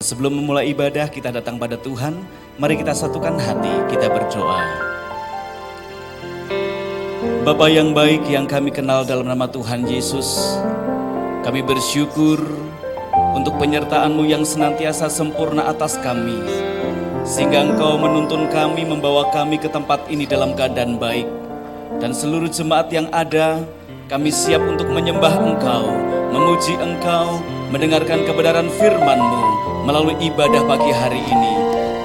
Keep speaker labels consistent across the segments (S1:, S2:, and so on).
S1: Sebelum memulai ibadah, kita datang pada Tuhan. Mari kita satukan hati, kita berdoa. Bapa yang baik yang kami kenal dalam nama Tuhan Yesus, kami bersyukur untuk penyertaan-Mu yang senantiasa sempurna atas kami, sehingga Engkau menuntun kami, membawa kami ke tempat ini dalam keadaan baik. Dan seluruh jemaat yang ada, kami siap untuk menyembah Engkau, memuji Engkau, mendengarkan kebenaran firman-Mu melalui ibadah pagi hari ini.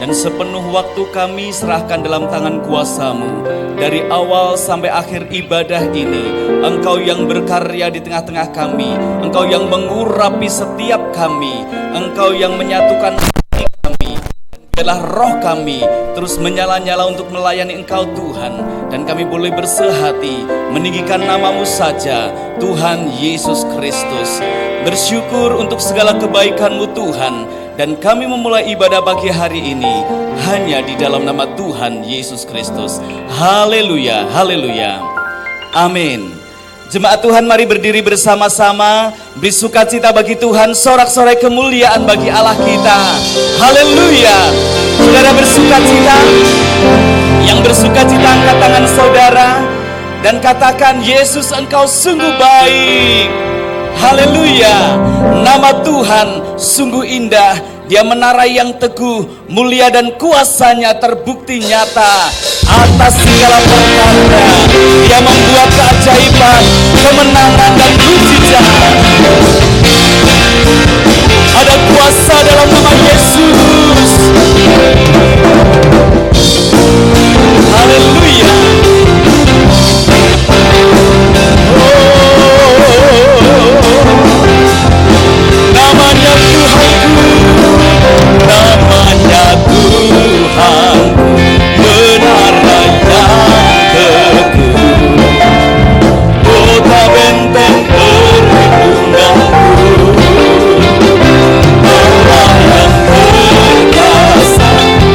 S1: Dan sepenuh waktu kami serahkan dalam tangan kuasa-Mu. Dari awal sampai akhir ibadah ini, Engkau yang berkarya di tengah-tengah kami, Engkau yang mengurapi setiap kami, Engkau yang menyatukan hati kami. Biarlah roh kami terus menyala-nyala untuk melayani Engkau Tuhan. Dan kami boleh bersehati meninggikan nama-Mu saja, Tuhan Yesus Kristus. Bersyukur untuk segala kebaikan-Mu Tuhan. Dan kami memulai ibadah pagi hari ini hanya di dalam nama Tuhan Yesus Kristus. Haleluya, haleluya. Amin. Jemaat Tuhan, mari berdiri bersama-sama, beri sukacita bagi Tuhan, sorak-sorai kemuliaan bagi Allah kita. Haleluya. Saudara bersukacita, yang bersukacita angkat tangan saudara dan katakan, Yesus Engkau sungguh baik. Haleluya. Nama Tuhan sungguh indah. Dia menara yang teguh, mulia dan kuasanya terbukti nyata atas segala perkara. Dia membuat keajaiban, kemenangan dan mujizat. Ada kuasa dalam nama Yesus. Haleluya. Namanya Tuhanku, namanya Tuhanku, menara yang teguh, kota benteng perlindunganku, Allah yang perkasa.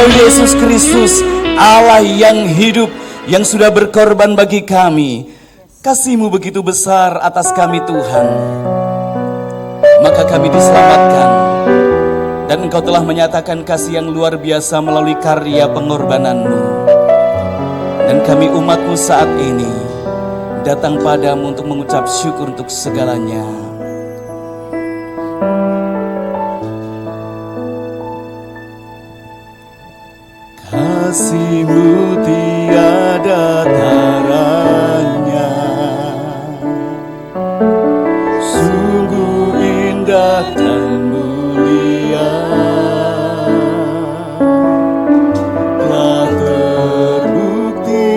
S1: Yesus Kristus, Allah yang hidup, yang sudah berkorban bagi kami. Kasih-Mu begitu besar atas kami Tuhan. Maka kami diselamatkan. Dan Engkau telah menyatakan kasih yang luar biasa melalui karya pengorbanan-Mu. Dan kami umat-Mu saat ini datang padamu untuk mengucap syukur untuk segalanya. Kasih-Mu tiada taranya, sungguh indah dan mulia, telah terbukti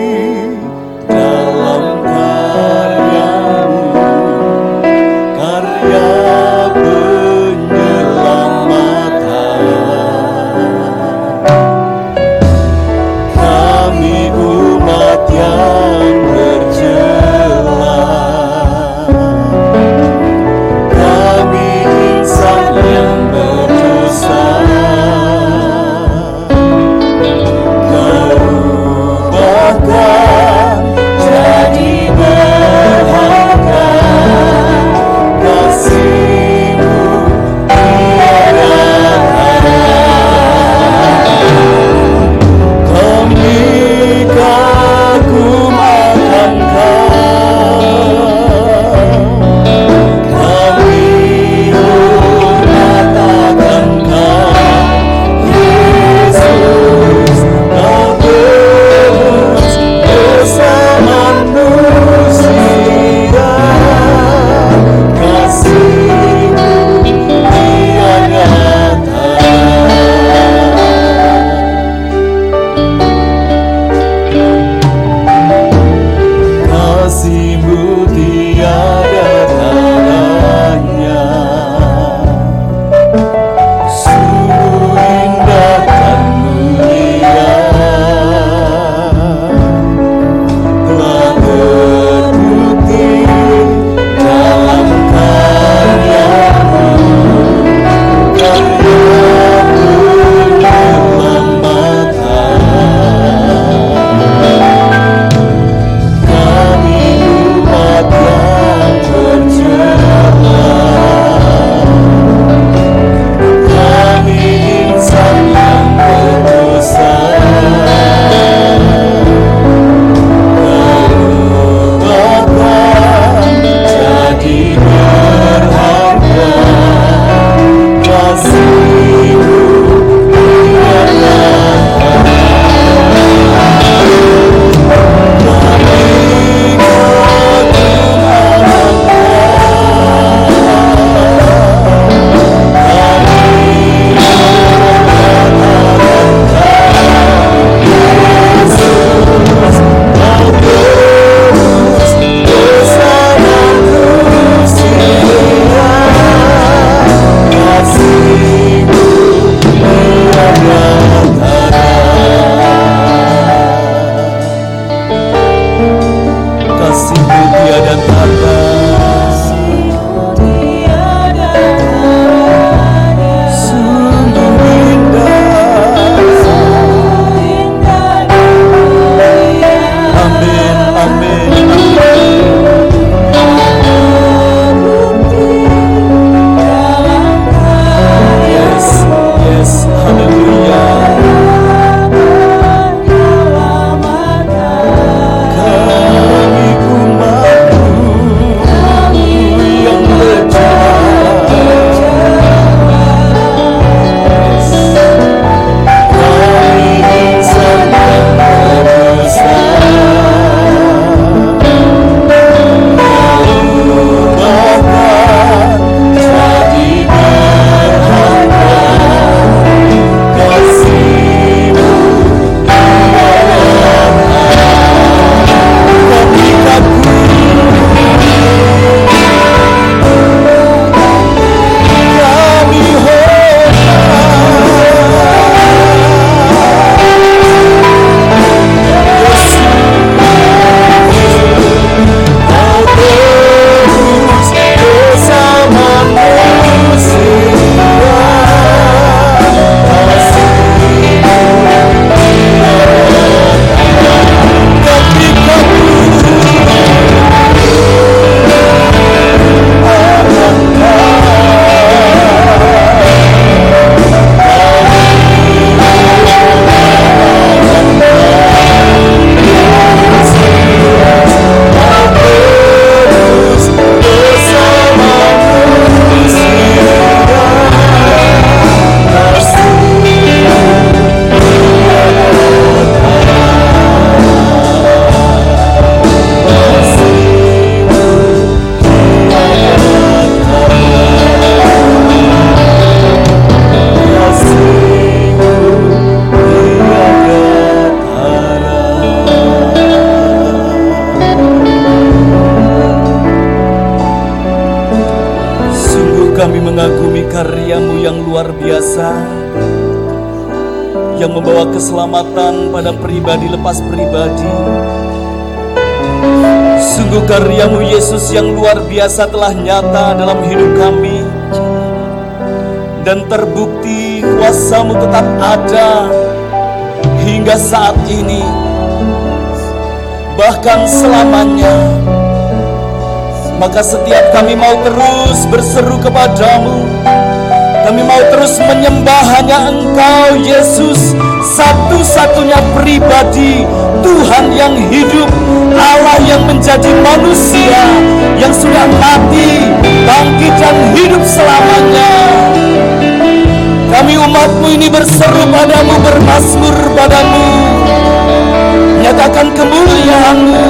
S1: dalam karya-Mu. karya-Mu yang luar biasa, yang membawa keselamatan pada pribadi lepas pribadi. Sungguh karya-Mu Yesus yang luar biasa telah nyata dalam hidup kami, dan terbukti kuasa-Mu tetap ada hingga saat ini, bahkan selamanya. Maka setiap kami mau terus berseru kepada-Mu, kami mau terus menyembah hanya Engkau Yesus, satu-satunya pribadi, Tuhan yang hidup, Allah yang menjadi manusia, yang sudah mati, bangkit dan hidup selamanya. Kami umat-Mu ini berseru padamu, bermazmur padamu, nyatakan kemuliaan-Mu.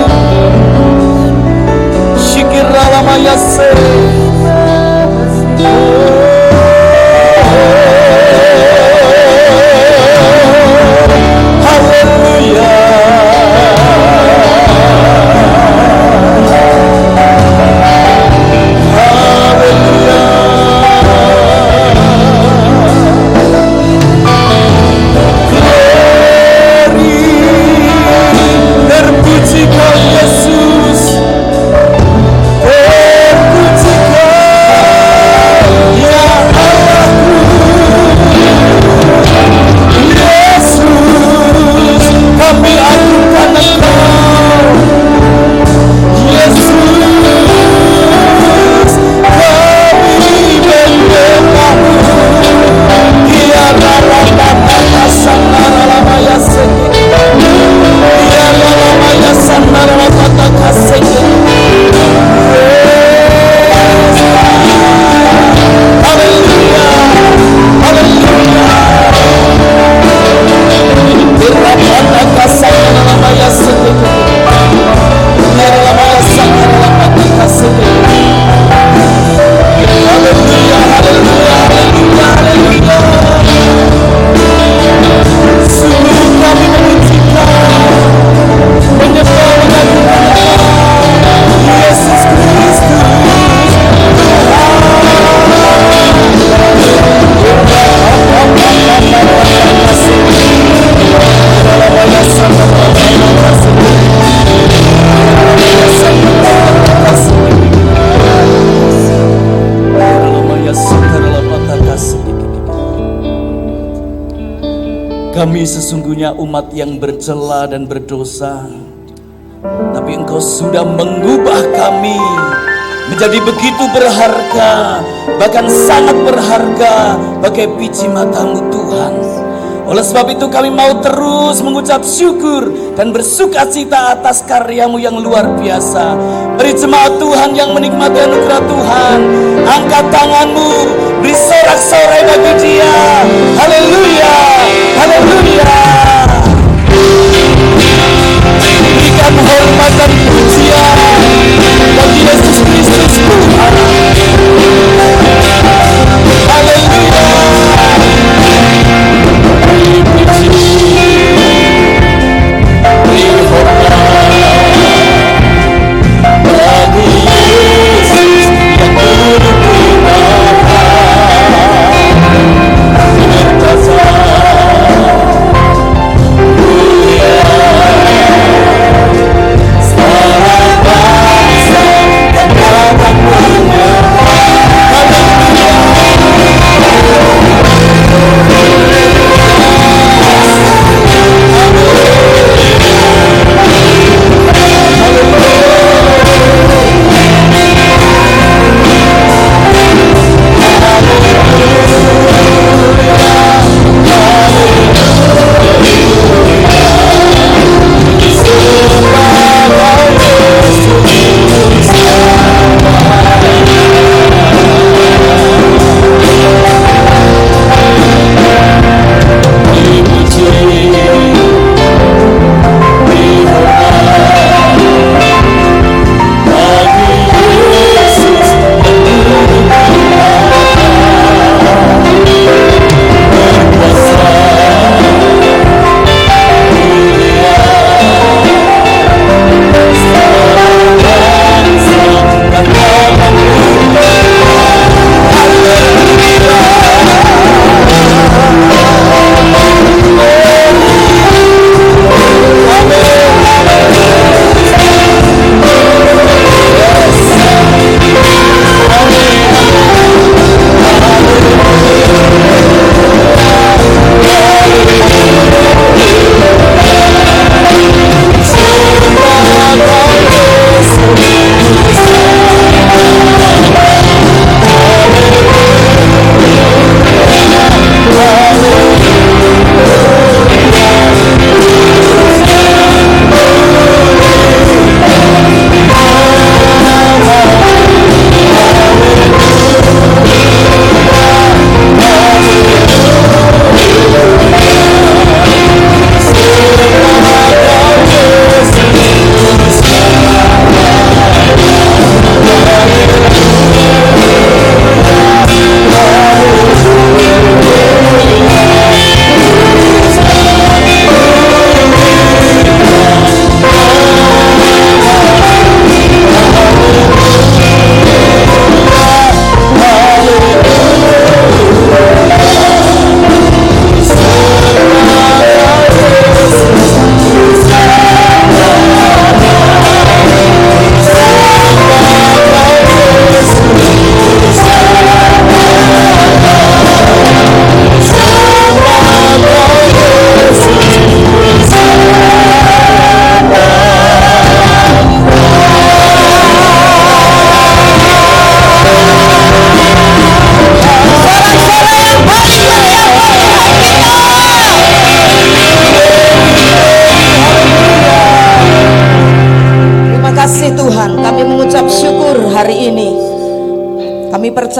S1: Syikir alamayase. Haleluya. Terpuji Kau Yesus, terpuji Kau ya Allahku. Yesus, kami agungkan Engkau. Yesus, kami menyembah-Mu. Dia dalam nama Sangara Lamaya Segi. Kami sesungguhnya umat yang bercela dan berdosa, tapi Engkau sudah mengubah kami menjadi begitu berharga, bahkan sangat berharga bagai biji mata-Mu Tuhan. Oleh sebab itu kami mau terus mengucap syukur dan bersuka cita atas karya-Mu yang luar biasa. Beri jemaat Tuhan yang menikmati anugerah Tuhan, angkat tangan-Mu, beri sorak-sorai bagi Dia. Haleluya, haleluya. Berikan hormat dan pujian bagi Yesus Kristus Tuhan. Haleluya. Beri hormat bagi Yesus yang duduk di mahal.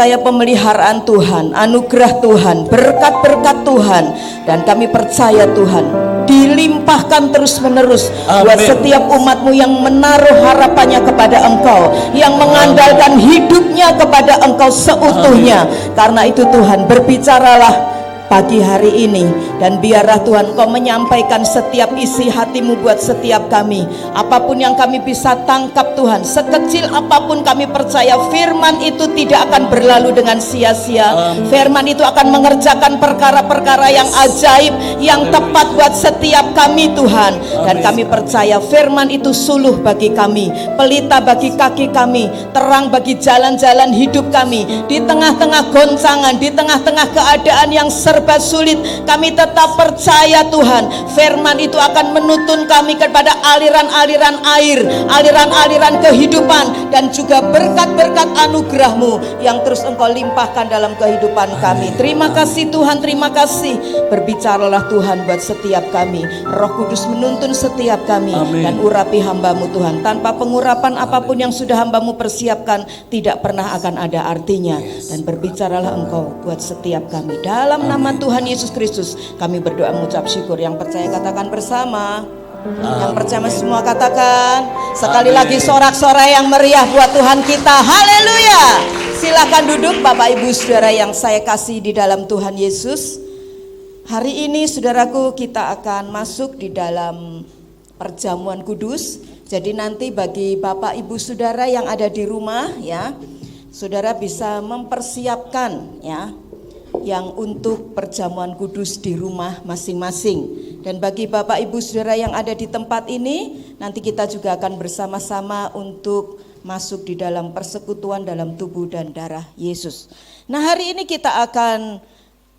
S2: percaya pemeliharaan Tuhan, anugerah Tuhan, berkat-berkat Tuhan, dan kami percaya Tuhan dilimpahkan terus-menerus buat setiap umat-Mu yang menaruh harapannya kepada Engkau, yang mengandalkan hidupnya kepada Engkau seutuhnya. Karena itu Tuhan, berbicaralah pagi hari ini, dan biarlah Tuhan Engkau menyampaikan setiap isi hati-Mu buat setiap kami. Apapun yang kami bisa tangkap Tuhan, sekecil apapun kami percaya firman itu tidak akan berlalu dengan sia-sia. Firman itu akan mengerjakan perkara-perkara yang ajaib, yang tepat buat setiap kami Tuhan. Dan kami percaya firman itu suluh bagi kami, pelita bagi kaki kami, terang bagi jalan-jalan hidup kami. Di tengah-tengah goncangan, di tengah-tengah keadaan yang serba sulit, kami tetap percaya Tuhan, firman itu akan menuntun kami kepada aliran-aliran air, aliran-aliran kehidupan, dan juga berkat-berkat anugerah-Mu yang terus Engkau limpahkan dalam kehidupan kami. Terima kasih Tuhan, terima kasih. Berbicaralah Tuhan buat setiap kami. Roh Kudus menuntun setiap kami. Dan urapi hamba-Mu Tuhan. Tanpa pengurapan apapun yang sudah hamba-Mu persiapkan tidak pernah akan ada artinya. Dan berbicaralah Engkau buat setiap kami. Dalam nama Tuhan Yesus Kristus kami berdoa mengucap syukur. Yang percaya katakan bersama. Yang percaya semua katakan sekali lagi sorak-sorai yang meriah buat Tuhan kita. Haleluya. Silakan duduk Bapak Ibu Saudara yang saya kasih di dalam Tuhan Yesus. Hari ini saudaraku kita akan masuk di dalam perjamuan kudus. Jadi nanti bagi Bapak Ibu Saudara yang ada di rumah ya, saudara bisa mempersiapkan ya yang untuk perjamuan kudus di rumah masing-masing. Dan bagi Bapak Ibu Saudara yang ada di tempat ini, nanti kita juga akan bersama-sama untuk masuk di dalam persekutuan dalam tubuh dan darah Yesus. Nah, hari ini kita akan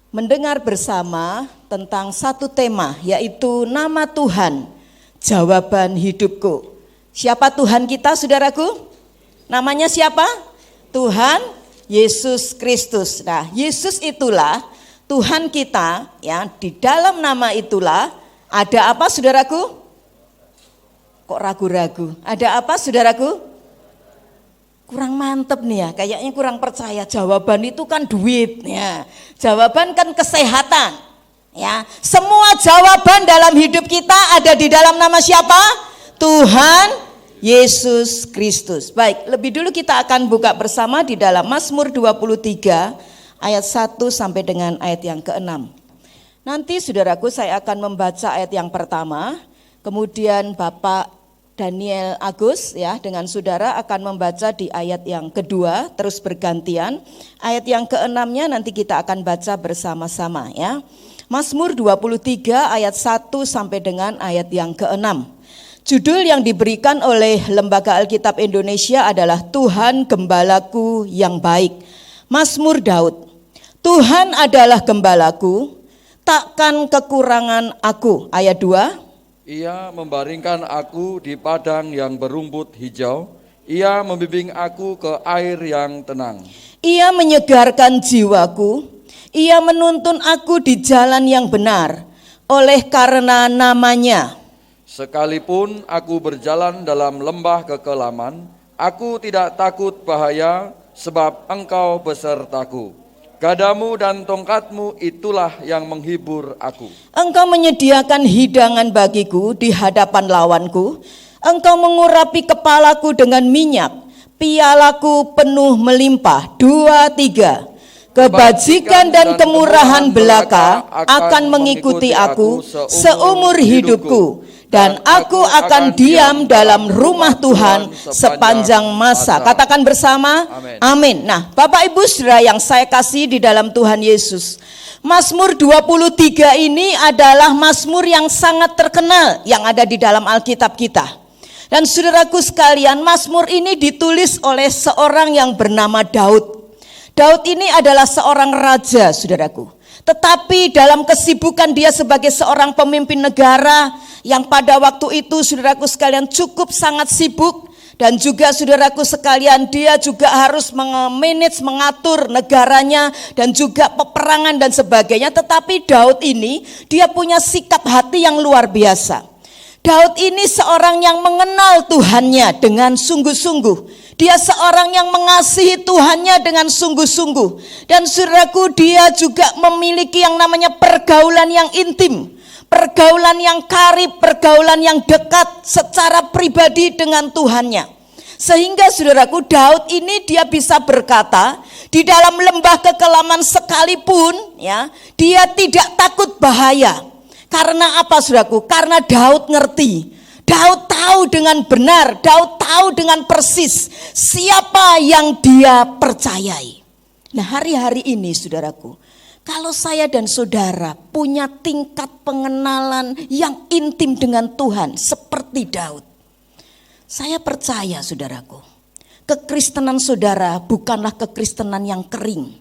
S2: mendengar bersama tentang satu tema, yaitu nama Tuhan, jawaban hidupku. Siapa Tuhan kita saudaraku? Namanya siapa? Tuhan Yesus Kristus. Nah, Yesus itulah Tuhan kita ya. Di dalam nama itulah ada apa saudaraku? Kok ragu-ragu? Ada apa saudaraku? Kurang mantep nih ya, kayaknya kurang percaya. Jawaban itu kan duit ya. Jawaban kan kesehatan ya. Semua jawaban dalam hidup kita ada di dalam nama siapa? Tuhan Yesus Kristus. Baik, lebih dulu kita akan buka bersama di dalam Mazmur 23 ayat 1 sampai dengan ayat yang ke-6. Nanti saudaraku saya akan membaca ayat yang pertama, kemudian Bapak Daniel Agus ya dengan saudara akan membaca di ayat yang kedua, terus bergantian. Ayat yang ke-6-nya nanti kita akan baca bersama-sama ya. Mazmur 23 ayat 1 sampai dengan ayat yang ke-6. Judul yang diberikan oleh Lembaga Alkitab Indonesia adalah Tuhan Gembalaku yang Baik. Mazmur Daud. Tuhan adalah gembalaku, takkan kekurangan aku. Ayat 2.
S3: Ia membaringkan aku di padang yang berumput hijau. Ia membimbing aku ke air yang tenang.
S2: Ia menyegarkan jiwaku. Ia menuntun aku di jalan yang benar oleh karena namanya.
S3: Sekalipun aku berjalan dalam lembah kekelaman, aku tidak takut bahaya, sebab Engkau besertaku. Gadamu dan tongkatmu itulah yang menghibur aku.
S2: Engkau menyediakan hidangan bagiku di hadapan lawanku. Engkau mengurapi kepalaku dengan minyak, pialaku penuh melimpah. 2, 3. Kebajikan dan kemurahan belaka akan mengikuti aku seumur hidupku. Dan aku akan diam dalam rumah Tuhan sepanjang masa. Katakan bersama, amin. Nah, Bapak Ibu Saudara yang saya kasih di dalam Tuhan Yesus, Mazmur 23 ini adalah mazmur yang sangat terkenal yang ada di dalam Alkitab kita. Dan saudaraku sekalian, mazmur ini ditulis oleh seorang yang bernama Daud. Daud ini adalah seorang raja, saudaraku. Tetapi dalam kesibukan dia sebagai seorang pemimpin negara yang pada waktu itu saudaraku sekalian cukup sangat sibuk, dan juga saudaraku sekalian dia juga harus mengatur negaranya dan juga peperangan dan sebagainya. Tetapi Daud ini dia punya sikap hati yang luar biasa. Daud ini seorang yang mengenal Tuhannya dengan sungguh-sungguh. Dia seorang yang mengasihi Tuhannya dengan sungguh-sungguh. Dan saudaraku, dia juga memiliki yang namanya pergaulan yang intim, pergaulan yang karib, pergaulan yang dekat secara pribadi dengan Tuhannya. Sehingga saudaraku, Daud ini dia bisa berkata, di dalam lembah kekelaman sekalipun ya, dia tidak takut bahaya. Karena apa saudaraku? Karena Daud ngerti. Daud tahu dengan benar, Daud tahu dengan persis siapa yang dia percayai. Nah, hari-hari ini saudaraku, kalau saya dan saudara punya tingkat pengenalan yang intim dengan Tuhan seperti Daud, saya percaya saudaraku, kekristenan saudara bukanlah kekristenan yang kering.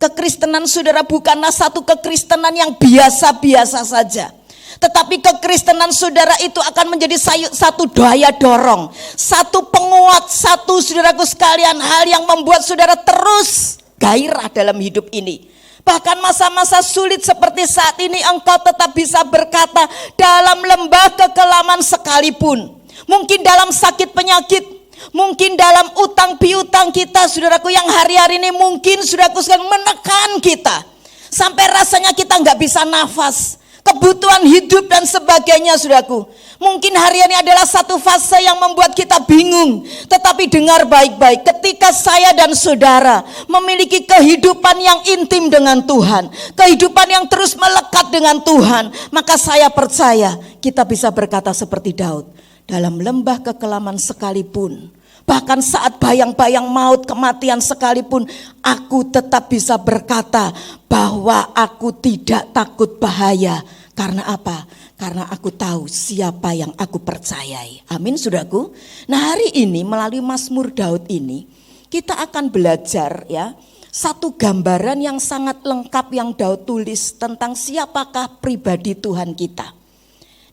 S2: Kekristenan saudara bukanlah satu kekristenan yang biasa-biasa saja. Tetapi kekristenan saudara itu akan menjadi satu daya dorong, satu penguat, satu saudaraku sekalian hal yang membuat saudara terus gairah dalam hidup ini. Bahkan masa-masa sulit seperti saat ini engkau tetap bisa berkata dalam lembah kekelaman sekalipun. Mungkin dalam sakit penyakit, mungkin dalam utang piutang kita saudaraku yang hari-hari ini mungkin saudaraku sekalian menekan kita. Sampai rasanya kita gak bisa nafas. Kebutuhan hidup dan sebagainya saudaraku. Mungkin hari ini adalah satu fase yang membuat kita bingung. Tetapi dengar baik-baik, ketika saya dan saudara memiliki kehidupan yang intim dengan Tuhan, kehidupan yang terus melekat dengan Tuhan, maka saya percaya kita bisa berkata seperti Daud, dalam lembah kekelaman sekalipun, bahkan saat bayang-bayang maut kematian sekalipun, aku tetap bisa berkata bahwa aku tidak takut bahaya. Karena apa? Karena aku tahu siapa yang aku percayai. Amin saudaraku. Nah, hari ini melalui Mazmur Daud ini kita akan belajar ya satu gambaran yang sangat lengkap yang Daud tulis tentang siapakah pribadi Tuhan kita.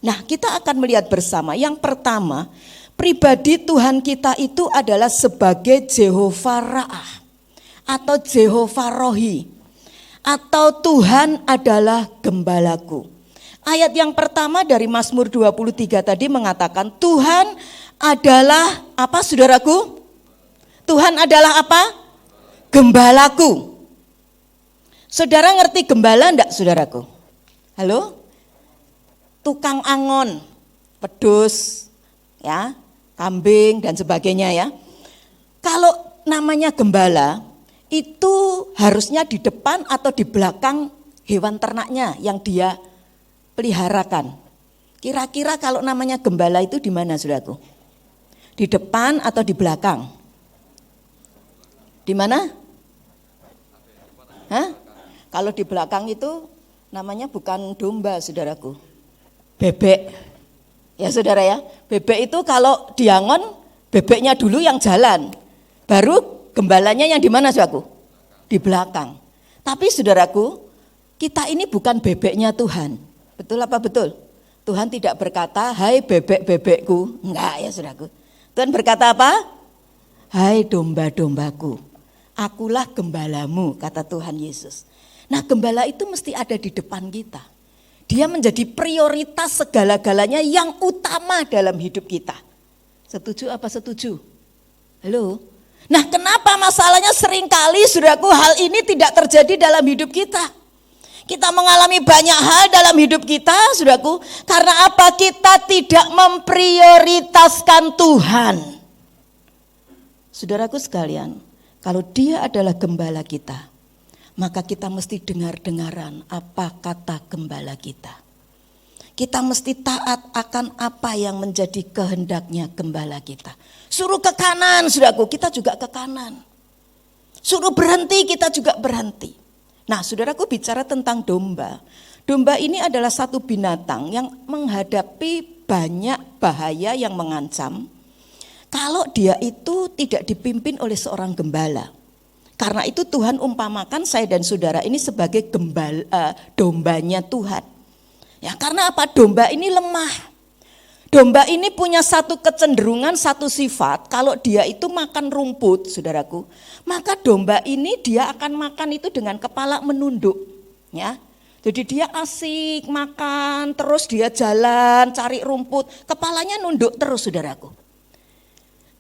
S2: Nah, kita akan melihat bersama. Yang pertama, pribadi Tuhan kita itu adalah sebagai Jehovah Ra'ah atau Jehovah Rohi, atau Tuhan adalah gembalaku. Ayat yang pertama dari Mazmur 23 tadi mengatakan Tuhan adalah apa saudaraku? Tuhan adalah apa? Gembalaku. Saudara ngerti gembala enggak saudaraku? Halo? Tukang angon, pedus, ya, kambing dan sebagainya ya. Kalau namanya gembala itu harusnya di depan atau di belakang hewan ternaknya yang dia peliharakan. Kira-kira kalau namanya gembala itu di mana saudaraku? Di depan atau di belakang? Di mana? Hah? Kalau di belakang itu namanya bukan domba saudaraku, bebek. Ya saudara ya, bebek itu kalau diangon bebeknya dulu yang jalan, baru gembalanya yang di mana saudaraku? Di belakang. Tapi saudaraku, kita ini bukan bebeknya Tuhan. Betul apa betul? Tuhan tidak berkata, hai bebek-bebekku. Enggak ya saudaraku. Tuhan berkata apa? Hai domba-dombaku, akulah gembalamu, kata Tuhan Yesus. Nah, gembala itu mesti ada di depan kita. Dia menjadi prioritas segala-galanya yang utama dalam hidup kita. Setuju apa setuju? Halo? Nah, kenapa masalahnya seringkali saudaraku hal ini tidak terjadi dalam hidup kita? Kita mengalami banyak hal dalam hidup kita, saudaraku. Karena apa? Kita tidak memprioritaskan Tuhan. Saudaraku sekalian, kalau Dia adalah gembala kita, maka kita mesti dengar-dengaran apa kata gembala kita. Kita mesti taat akan apa yang menjadi kehendaknya gembala kita. Suruh ke kanan, saudaraku, kita juga ke kanan. Suruh berhenti, kita juga berhenti. Nah, saudaraku bicara tentang domba. Domba ini adalah satu binatang yang menghadapi banyak bahaya yang mengancam kalau dia itu tidak dipimpin oleh seorang gembala. Karena itu Tuhan umpamakan saya dan saudara ini sebagai dombanya Tuhan. Ya, karena apa? Domba ini lemah. Domba ini punya satu kecenderungan, satu sifat, kalau dia itu makan rumput, saudaraku, maka domba ini dia akan makan itu dengan kepala menunduk, ya. Jadi dia asik makan, terus dia jalan cari rumput, kepalanya nunduk terus, saudaraku.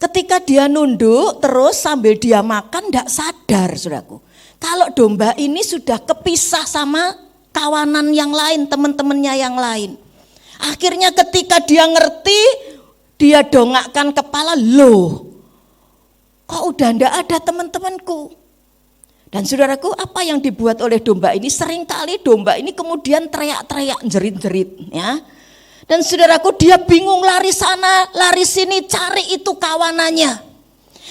S2: Ketika dia nunduk terus sambil dia makan tidak sadar saudaraku. Kalau domba ini sudah kepisah sama kawanan yang lain, teman-temannya yang lain. Akhirnya ketika dia ngerti, dia dongakkan kepala, loh kok udah ndak ada teman-temanku. Dan saudaraku, apa yang dibuat oleh domba ini? Seringkali domba ini kemudian teriak-teriak, jerit-jerit ya. Dan saudaraku, dia bingung lari sana, lari sini, cari itu kawanannya.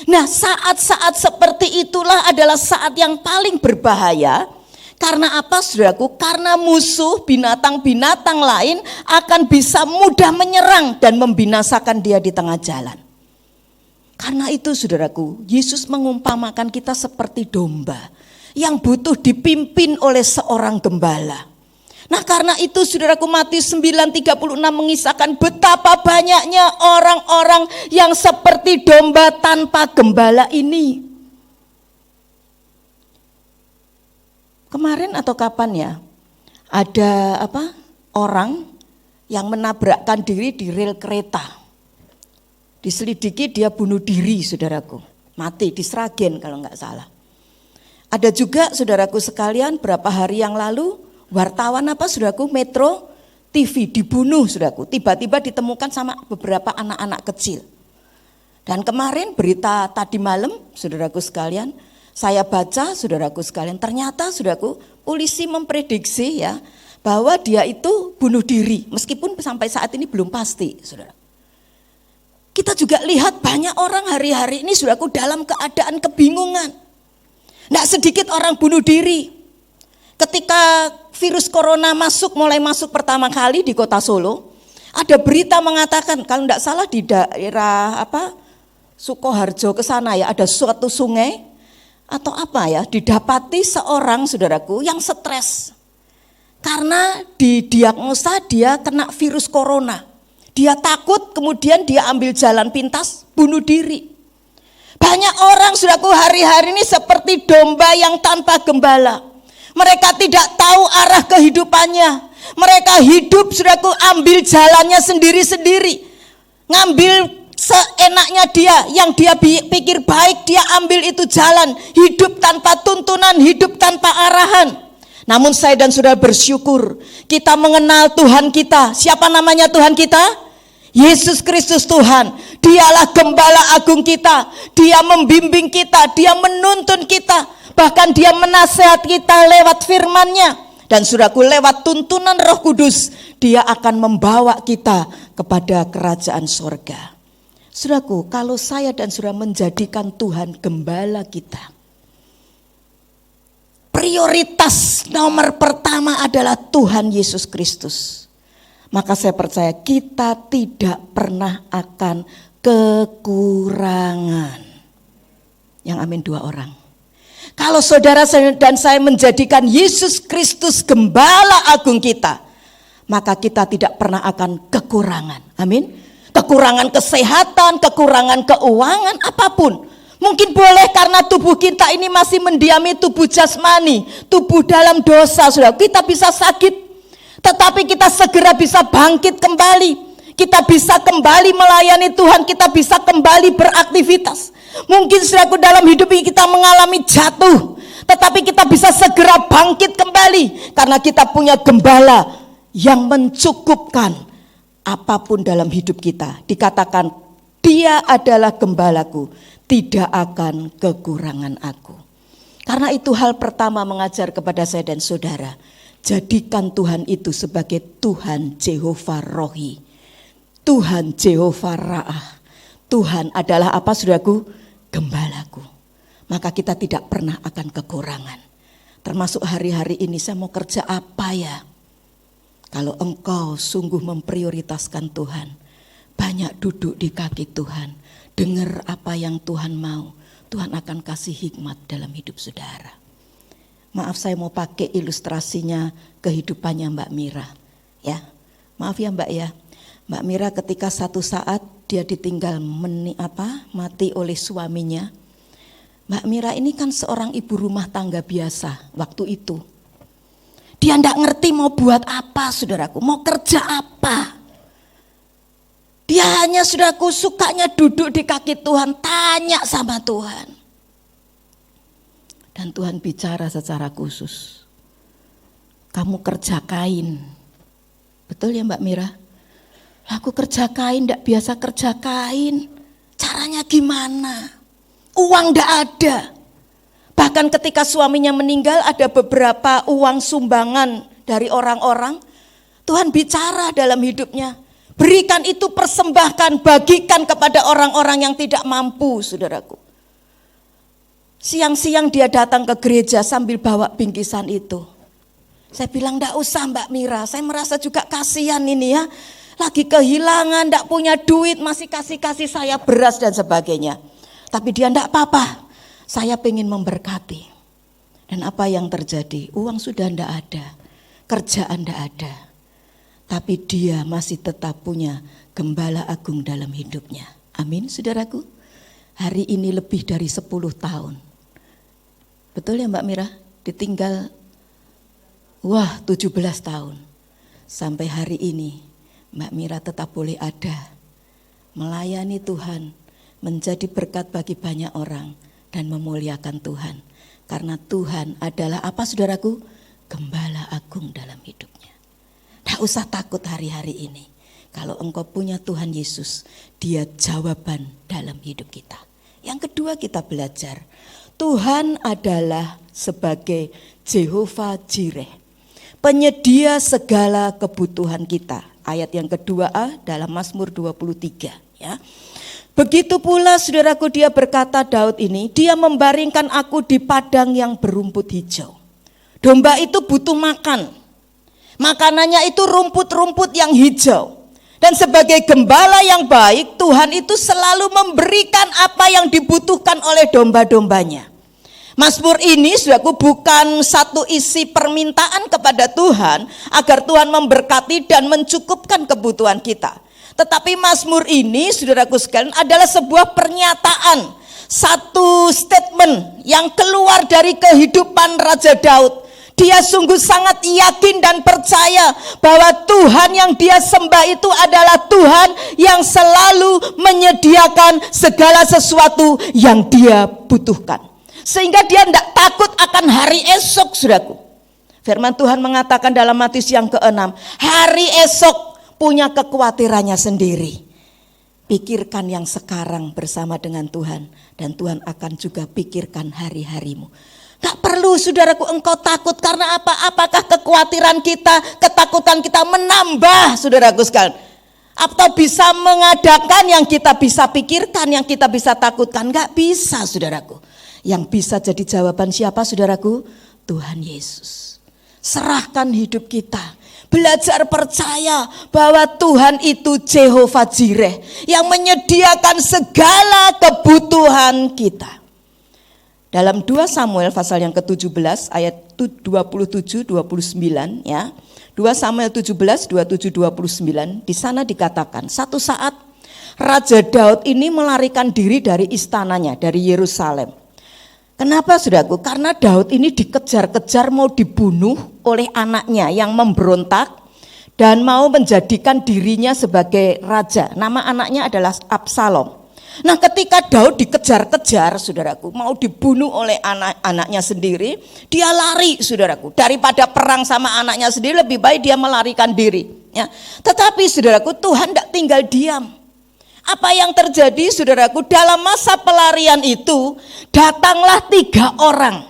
S2: Nah, saat-saat seperti itulah adalah saat yang paling berbahaya. Karena apa saudaraku? Karena musuh binatang-binatang lain akan bisa mudah menyerang dan membinasakan dia di tengah jalan. Karena itu saudaraku, Yesus mengumpamakan kita seperti domba yang butuh dipimpin oleh seorang gembala. Nah karena itu saudaraku, Matius 9:36 mengisahkan betapa banyaknya orang-orang yang seperti domba tanpa gembala ini. Kemarin atau kapan ya, ada orang yang menabrakkan diri di rel kereta. Diselidiki dia bunuh diri saudaraku, mati di Sragen kalau nggak salah. Ada juga saudaraku sekalian berapa hari yang lalu wartawan saudaraku Metro TV dibunuh saudaraku, tiba-tiba ditemukan sama beberapa anak-anak kecil. Dan kemarin berita tadi malam saudaraku sekalian, saya baca saudaraku sekalian, ternyata saudaraku polisi memprediksi ya bahwa dia itu bunuh diri, meskipun sampai saat ini belum pasti saudara. Kita juga lihat banyak orang hari-hari ini saudaraku dalam keadaan kebingungan. Tidak sedikit orang bunuh diri. Ketika virus corona mulai masuk pertama kali di kota Solo, ada berita mengatakan kalau tidak salah di daerah Sukoharjo ke sana ya, ada suatu sungai atau didapati seorang saudaraku yang stres karena didiagnosa dia kena virus corona. Dia takut, kemudian dia ambil jalan pintas, bunuh diri. Banyak orang saudaraku hari-hari ini seperti domba yang tanpa gembala. Mereka tidak tahu arah kehidupannya. Mereka hidup saudaraku ambil jalannya sendiri-sendiri. Ngambil seenaknya dia, yang dia pikir baik dia ambil itu jalan. Hidup tanpa tuntunan, hidup tanpa arahan. Namun saya dan saudara bersyukur kita mengenal Tuhan kita. Siapa namanya Tuhan kita? Yesus Kristus Tuhan. Dialah gembala agung kita. Dia membimbing kita, dia menuntun kita. Bahkan dia menasihat kita lewat firman-Nya. Dan saudaraku lewat tuntunan Roh Kudus, dia akan membawa kita kepada kerajaan sorga. Saudaraku, kalau saya dan saudara menjadikan Tuhan gembala kita, prioritas nomor pertama adalah Tuhan Yesus Kristus. Maka saya percaya kita tidak pernah akan kekurangan. Yang amin 2 orang. Kalau saudara dan saya menjadikan Yesus Kristus gembala agung kita, maka kita tidak pernah akan kekurangan. Amin. Kekurangan kesehatan, kekurangan keuangan, apapun. Mungkin boleh karena tubuh kita ini masih mendiami tubuh jasmani, tubuh dalam dosa, saudara. Kita bisa sakit, tetapi kita segera bisa bangkit kembali. Kita bisa kembali melayani Tuhan, kita bisa kembali beraktivitas. Mungkin saudaraku dalam hidup ini kita mengalami jatuh, tetapi kita bisa segera bangkit kembali. Karena kita punya gembala yang mencukupkan apapun dalam hidup kita. Dikatakan dia adalah gembalaku, tidak akan kekurangan aku. Karena itu hal pertama mengajar kepada saya dan saudara. Jadikan Tuhan itu sebagai Tuhan Jehovah Rohi, Tuhan Jehovah Ra'ah. Tuhan adalah apa saudaraku? Gembalaku. Maka kita tidak pernah akan kekurangan. Termasuk hari-hari ini saya mau kerja apa ya? Kalau engkau sungguh memprioritaskan Tuhan, banyak duduk di kaki Tuhan, dengar apa yang Tuhan mau, Tuhan akan kasih hikmat dalam hidup saudara. Maaf saya mau pakai ilustrasinya kehidupannya Mbak Mira. Ya, maaf ya Mbak ya. Mbak Mira ketika satu saat dia ditinggal mati oleh suaminya. Mbak Mira ini kan seorang ibu rumah tangga biasa waktu itu. Dia tidak ngerti mau buat apa saudaraku, mau kerja apa. Dia hanya saudaraku sukanya duduk di kaki Tuhan, tanya sama Tuhan. Dan Tuhan bicara secara khusus. Kamu kerja kain. Betul ya Mbak Mira? Aku kerja kain, tidak biasa kerja kain. Caranya gimana? Uang tidak ada. Bahkan ketika suaminya meninggal ada beberapa uang sumbangan dari orang-orang. Tuhan bicara dalam hidupnya. Berikan itu, persembahkan, bagikan kepada orang-orang yang tidak mampu, saudaraku. Siang-siang dia datang ke gereja sambil bawa bingkisan itu. Saya bilang, enggak usah Mbak Mira, saya merasa juga kasihan ini ya. Lagi kehilangan, enggak punya duit, masih kasih-kasih saya beras dan sebagainya. Tapi dia enggak apa-apa, saya pengen memberkati. Dan apa yang terjadi? Uang sudah enggak ada, kerjaan enggak ada. Tapi dia masih tetap punya gembala agung dalam hidupnya. Amin saudaraku. Hari ini lebih dari 10 tahun. Betul ya Mbak Mira? Ditinggal 17 tahun. Sampai hari ini Mbak Mira tetap boleh ada. Melayani Tuhan. Menjadi berkat bagi banyak orang. Dan memuliakan Tuhan. Karena Tuhan adalah apa saudaraku? Gembala agung dalam hidupnya. Tak usah takut hari-hari ini. Kalau engkau punya Tuhan Yesus, Dia jawaban dalam hidup kita. Yang kedua kita belajar, Tuhan adalah sebagai Jehovah Jireh, penyedia segala kebutuhan kita. Ayat yang kedua A dalam Mazmur 23. Ya. Begitu pula saudaraku, dia berkata Daud ini, dia membaringkan aku di padang yang berumput hijau. Domba itu butuh makan. Makanannya itu rumput-rumput yang hijau. Dan sebagai gembala yang baik, Tuhan itu selalu memberikan apa yang dibutuhkan oleh domba-dombanya. Mazmur ini saudaraku bukan satu isi permintaan kepada Tuhan agar Tuhan memberkati dan mencukupkan kebutuhan kita. Tetapi Mazmur ini saudaraku sekalian adalah sebuah pernyataan, satu statement yang keluar dari kehidupan Raja Daud. Dia sungguh sangat yakin dan percaya bahwa Tuhan yang dia sembah itu adalah Tuhan yang selalu menyediakan segala sesuatu yang dia butuhkan. Sehingga dia tidak takut akan hari esok, saudaraku. Firman Tuhan mengatakan dalam Matius yang ke-6, hari esok punya kekhawatirannya sendiri. Pikirkan yang sekarang bersama dengan Tuhan, dan Tuhan akan juga pikirkan hari-harimu. Gak perlu saudaraku engkau takut, karena apa? Apakah kekhawatiran kita, ketakutan kita menambah saudaraku sekalian? Atau bisa mengadakan yang kita bisa pikirkan, yang kita bisa takutkan? Gak bisa saudaraku. Yang bisa jadi jawaban siapa saudaraku? Tuhan Yesus. Serahkan hidup kita. Belajar percaya bahwa Tuhan itu Jehovah Jireh yang menyediakan segala kebutuhan kita. Dalam 2 Samuel pasal yang ke-17 ayat 27-29 ya. 2 Samuel 17, 27-29 di sana dikatakan satu saat Raja Daud ini melarikan diri dari istananya, dari Yerusalem. Kenapa saudaraku? Karena Daud ini dikejar-kejar mau dibunuh oleh anaknya yang memberontak dan mau menjadikan dirinya sebagai raja. Nama anaknya adalah Absalom. Nah ketika Daud dikejar-kejar saudaraku, mau dibunuh oleh anak-anaknya sendiri, dia lari saudaraku. Daripada perang sama anaknya sendiri, lebih baik dia melarikan diri ya. Tetapi saudaraku, Tuhan tidak tinggal diam. Apa yang terjadi saudaraku? Dalam masa pelarian itu datanglah 3 orang.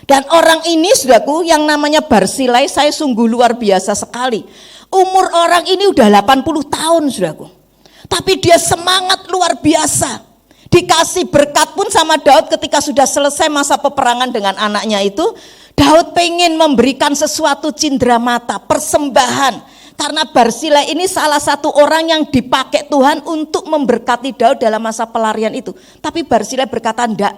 S2: Dan orang ini saudaraku yang namanya Barsilai, saya sungguh luar biasa sekali. Umur orang ini udah 80 tahun saudaraku. Tapi dia semangat luar biasa. Dikasih berkat pun sama Daud ketika sudah selesai masa peperangan dengan anaknya itu. Daud pengen memberikan sesuatu cindramata, persembahan. Karena Barsilai ini salah satu orang yang dipakai Tuhan untuk memberkati Daud dalam masa pelarian itu. Tapi Barsilai berkata, enggak,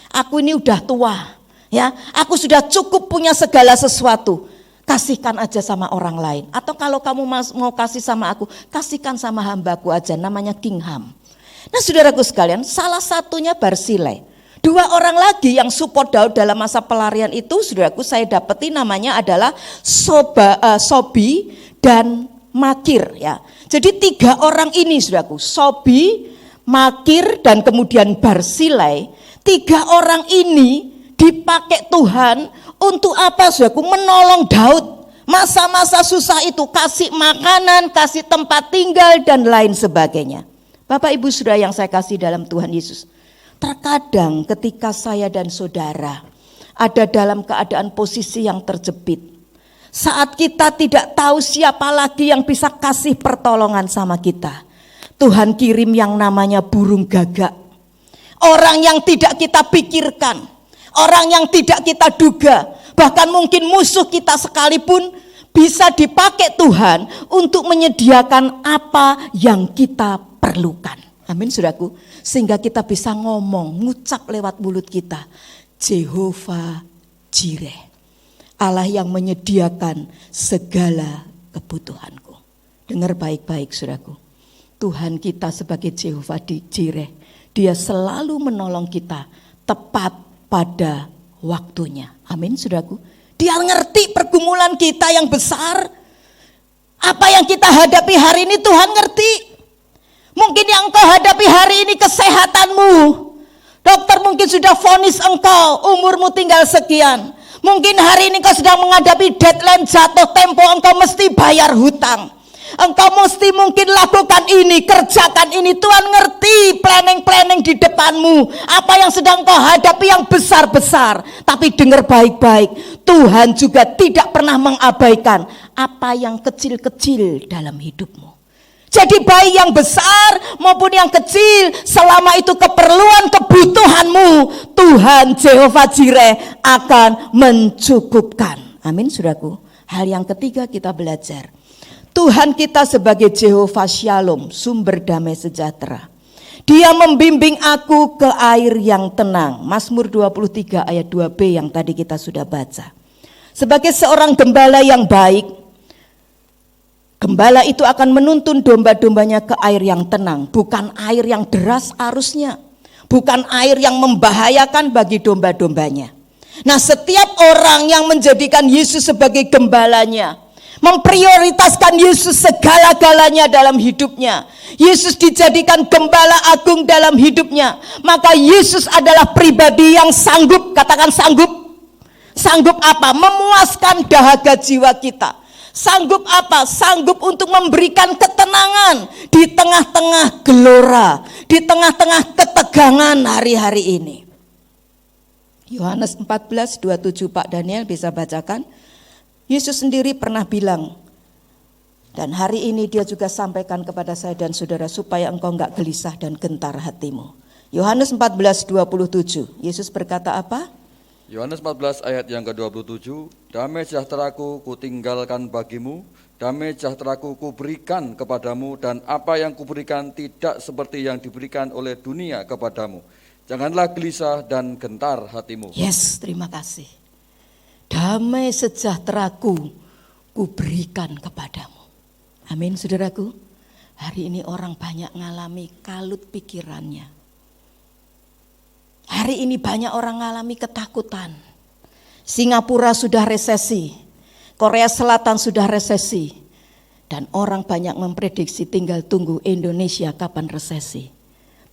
S2: aku ini udah tua. Ya, aku sudah cukup punya segala sesuatu. Kasihkan aja sama orang lain. Atau kalau kamu mau kasih sama aku, kasihkan sama hambaku aja, namanya King Ham. Nah saudaraku sekalian, salah satunya Barsilai. 2 orang lagi yang support Daud dalam masa pelarian itu, saudaraku saya dapati namanya adalah Sobi dan Makir ya. Jadi 3 orang ini saudaraku, Sobi, Makir dan kemudian Barsilai, 3 orang ini dipakai Tuhan untuk apa saudaraku? Menolong Daud. Masa-masa susah itu, kasih makanan, kasih tempat tinggal dan lain sebagainya. Bapak Ibu Saudara yang saya kasih dalam Tuhan Yesus, terkadang ketika saya dan saudara ada dalam keadaan posisi yang terjepit, saat kita tidak tahu siapa lagi yang bisa kasih pertolongan sama kita, Tuhan kirim yang namanya burung gagak. Orang yang tidak kita pikirkan, orang yang tidak kita duga, bahkan mungkin musuh kita sekalipun bisa dipakai Tuhan untuk menyediakan apa yang kita perlukan. Amin saudaraku. Sehingga kita bisa ngomong, ngucap lewat mulut kita, Jehovah Jireh, Allah yang menyediakan segala kebutuhanku. Dengar baik-baik saudaraku. Tuhan kita sebagai Jehovah Jireh, Dia selalu menolong kita tepat pada waktunya. Amin saudaraku. Dia ngerti pergumulan kita yang besar. Apa yang kita hadapi hari ini Tuhan ngerti. Mungkin yang engkau hadapi hari ini kesehatanmu. Dokter mungkin sudah vonis engkau, umurmu tinggal sekian. Mungkin hari ini engkau sedang menghadapi deadline jatuh tempo, engkau mesti bayar hutang. Engkau mesti mungkin lakukan ini, kerjakan ini. Tuhan ngerti planning-planning di depanmu. Apa yang sedang kau hadapi yang besar-besar. Tapi dengar baik-baik, Tuhan juga tidak pernah mengabaikan apa yang kecil-kecil dalam hidupmu. Jadi baik yang besar maupun yang kecil, selama itu keperluan kebutuhanmu, Tuhan Jehovah Jireh akan mencukupkan. Amin saudaraku. Hal yang ketiga kita belajar, Tuhan kita sebagai Jehovah Shalom, sumber damai sejahtera. Dia membimbing aku ke air yang tenang. Mazmur 23 ayat 2b yang tadi kita sudah baca. Sebagai seorang gembala yang baik, gembala itu akan menuntun domba-dombanya ke air yang tenang, bukan air yang deras arusnya, bukan air yang membahayakan bagi domba-dombanya. Nah, setiap orang yang menjadikan Yesus sebagai gembalanya, memprioritaskan Yesus segala-galanya dalam hidupnya, Yesus dijadikan gembala agung dalam hidupnya, maka Yesus adalah pribadi yang sanggup, katakan sanggup. Sanggup apa? Memuaskan dahaga jiwa kita. Sanggup apa? Sanggup untuk memberikan ketenangan di tengah-tengah gelora, di tengah-tengah ketegangan hari-hari ini. Yohanes 14:27 Pak Daniel bisa bacakan. Yesus sendiri pernah bilang, dan hari ini dia juga sampaikan kepada saya dan saudara supaya engkau enggak gelisah dan gentar hatimu. Yohanes 14:27, Yesus berkata apa?
S3: Yohanes 14 ayat yang ke-27, damai sejahteraku kutinggalkan bagimu, damai sejahteraku kuberikan kepadamu, dan apa yang kuberikan tidak seperti yang diberikan oleh dunia kepadamu. Janganlah gelisah dan gentar hatimu.
S2: Yes, terima kasih. Damai sejahteraku kuberikan kepadamu. Amin saudaraku. Hari ini orang banyak ngalami kalut pikirannya. Hari ini banyak orang ngalami ketakutan. Singapura sudah resesi, Korea Selatan sudah resesi, dan orang banyak memprediksi tinggal tunggu Indonesia kapan resesi.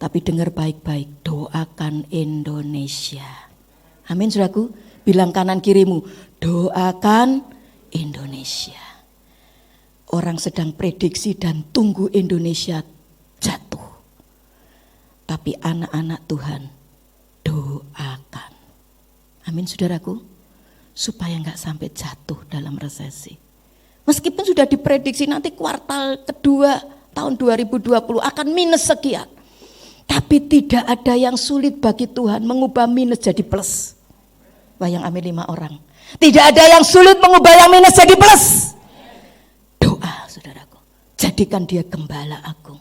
S2: Tapi dengar baik-baik, doakan Indonesia. Amin saudaraku, bilang kanan kirimu, doakan Indonesia. Orang sedang prediksi dan tunggu Indonesia jatuh. Tapi anak-anak Tuhan, doakan. Amin saudaraku, supaya enggak sampai jatuh dalam resesi. Meskipun sudah diprediksi nanti kuartal kedua tahun 2020 akan minus sekian. Tapi tidak ada yang sulit bagi Tuhan mengubah minus jadi plus. Bayang amin 5 orang. Tidak ada yang sulit mengubah yang minus jadi plus. Doa saudaraku, jadikan dia gembala agung.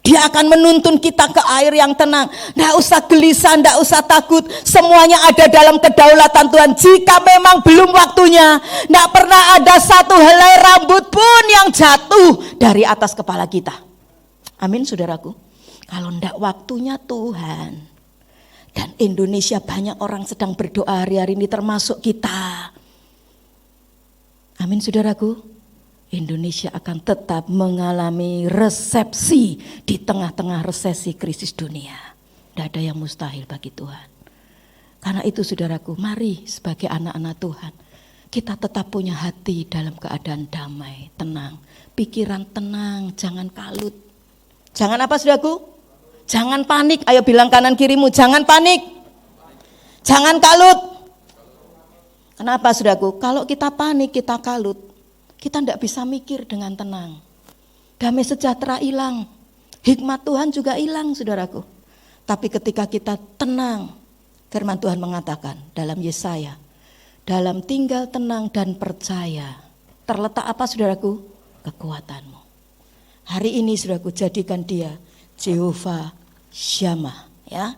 S2: Dia akan menuntun kita ke air yang tenang. Tidak usah gelisah, tidak usah takut. Semuanya ada dalam kedaulatan Tuhan. Jika memang belum waktunya, tidak pernah ada satu helai rambut pun yang jatuh dari atas kepala kita. Amin saudaraku. Kalau tidak waktunya Tuhan. Dan Indonesia banyak orang sedang berdoa hari-hari ini termasuk kita. Amin saudaraku. Indonesia akan tetap mengalami resepsi di tengah-tengah resesi krisis dunia. Tidak ada yang mustahil bagi Tuhan. Karena itu saudaraku, mari sebagai anak-anak Tuhan, kita tetap punya hati dalam keadaan damai, tenang. Pikiran tenang, jangan kalut. Jangan apa saudaraku? Jangan panik, ayo bilang kanan kirimu, jangan panik. Jangan kalut. Kenapa saudaraku? Kalau kita panik, kita kalut, kita tidak bisa mikir dengan tenang. Damai sejahtera hilang, hikmat Tuhan juga hilang saudaraku. Tapi ketika kita tenang, firman Tuhan mengatakan dalam Yesaya, dalam tinggal tenang dan percaya, terletak apa saudaraku? Kekuatanmu. Hari ini saudaraku, jadikan dia Jehovah Shammah, ya,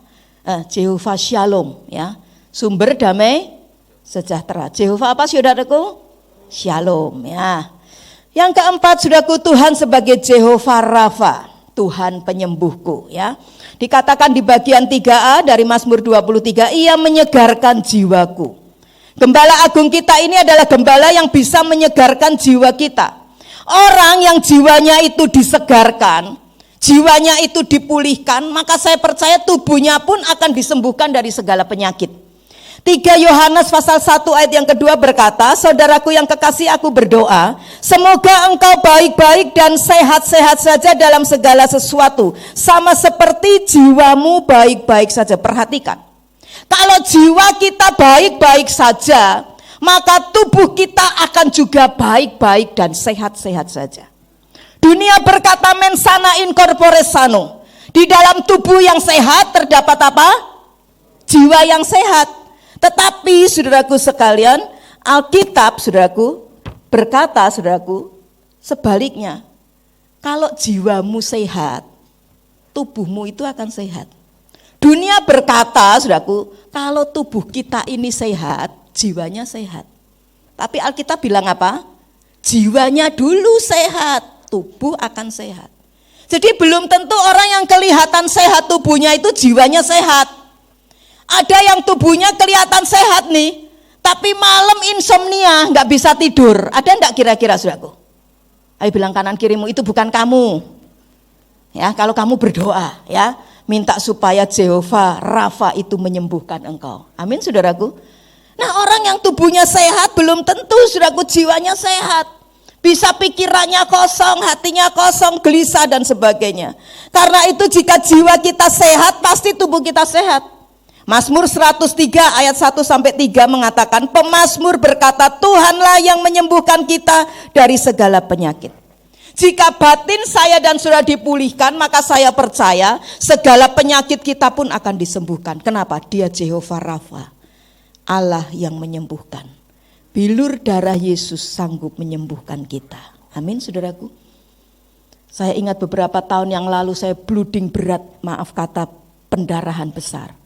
S2: Jehovah Shalom, ya, sumber damai sejahtera. Jehovah apa saudaraku? Shalom, ya. Yang keempat saudaraku, Tuhan sebagai Jehovah Rafa, Tuhan penyembuhku, ya. Dikatakan di bagian 3a dari Mazmur 23, ia menyegarkan jiwaku. Gembala agung kita ini adalah gembala yang bisa menyegarkan jiwa kita. Orang yang jiwanya itu disegarkan, jiwanya itu dipulihkan, maka saya percaya tubuhnya pun akan disembuhkan dari segala penyakit. 3 Yohanes pasal 1 ayat yang kedua berkata, saudaraku yang kekasih, aku berdoa, semoga engkau baik-baik dan sehat-sehat saja dalam segala sesuatu, sama seperti jiwamu baik-baik saja. Perhatikan, kalau jiwa kita baik-baik saja, maka tubuh kita akan juga baik-baik dan sehat-sehat saja. Dunia berkata mens sana in corpore sano, di dalam tubuh yang sehat terdapat apa? Jiwa yang sehat. Tetapi saudaraku sekalian, Alkitab saudaraku berkata saudaraku sebaliknya. Kalau jiwamu sehat, tubuhmu itu akan sehat. Dunia berkata saudaraku, kalau tubuh kita ini sehat, jiwanya sehat. Tapi Alkitab bilang apa? Jiwanya dulu sehat, tubuh akan sehat. Jadi belum tentu orang yang kelihatan sehat tubuhnya itu jiwanya sehat. Ada yang tubuhnya kelihatan sehat nih, tapi malam insomnia, nggak bisa tidur. Ada enggak kira-kira saudaraku? Ayo bilang kanan kirimu, itu bukan kamu. Ya, kalau kamu berdoa, ya, minta supaya Jehovah Rafa itu menyembuhkan engkau. Amin saudaraku. Nah, orang yang tubuhnya sehat belum tentu saudaraku jiwanya sehat. Bisa pikirannya kosong, hatinya kosong, gelisah dan sebagainya. Karena itu jika jiwa kita sehat, pasti tubuh kita sehat. Mazmur 103 ayat 1 sampai 3 mengatakan, pemazmur berkata, Tuhanlah yang menyembuhkan kita dari segala penyakit. Jika batin saya dan saudara dipulihkan, maka saya percaya segala penyakit kita pun akan disembuhkan. Kenapa? Dia Jehovah Rafa, Allah yang menyembuhkan. Bilur darah Yesus sanggup menyembuhkan kita. Amin saudaraku. Saya ingat beberapa tahun yang lalu saya bleeding berat, maaf kata, pendarahan besar.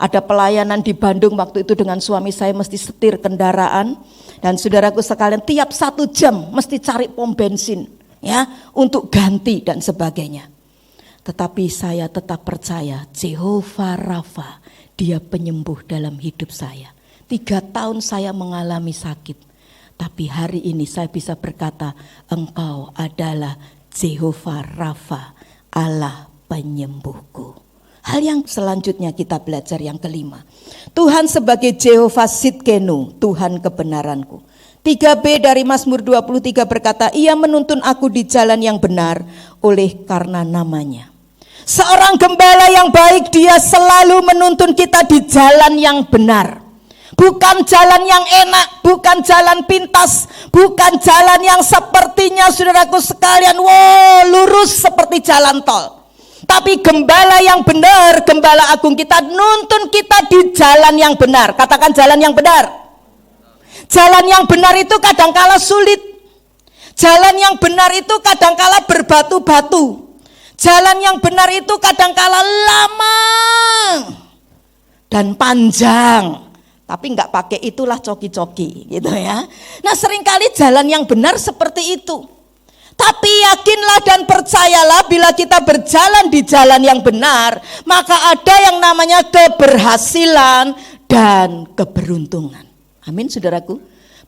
S2: Ada pelayanan di Bandung waktu itu dengan suami saya, mesti setir kendaraan, dan saudaraku sekalian tiap 1 jam mesti cari pom bensin, ya, untuk ganti dan sebagainya. Tetapi saya tetap percaya Jehovah Rafa, dia penyembuh dalam hidup saya. 3 tahun saya mengalami sakit, tapi hari ini saya bisa berkata, engkau adalah Jehovah Rafa, Allah penyembuhku. Hal yang selanjutnya kita belajar yang kelima. Tuhan sebagai Jehovah Sidkenu, Tuhan kebenaranku. 3b dari Mazmur 23 berkata, ia menuntun aku di jalan yang benar oleh karena namanya. Seorang gembala yang baik, dia selalu menuntun kita di jalan yang benar. Bukan jalan yang enak, bukan jalan pintas, bukan jalan yang sepertinya saudaraku sekalian, wow, lurus seperti jalan tol. Tapi gembala yang benar, gembala agung kita nuntun kita di jalan yang benar. Katakan jalan yang benar. Jalan yang benar itu kadangkala sulit. Jalan yang benar itu kadangkala berbatu-batu. Jalan yang benar itu kadangkala lama dan panjang. Tapi enggak pakai itulah coki-coki gitu ya. Nah, seringkali jalan yang benar seperti itu. Tapi yakinlah dan percayalah, bila kita berjalan di jalan yang benar, maka ada yang namanya keberhasilan dan keberuntungan. Amin saudaraku.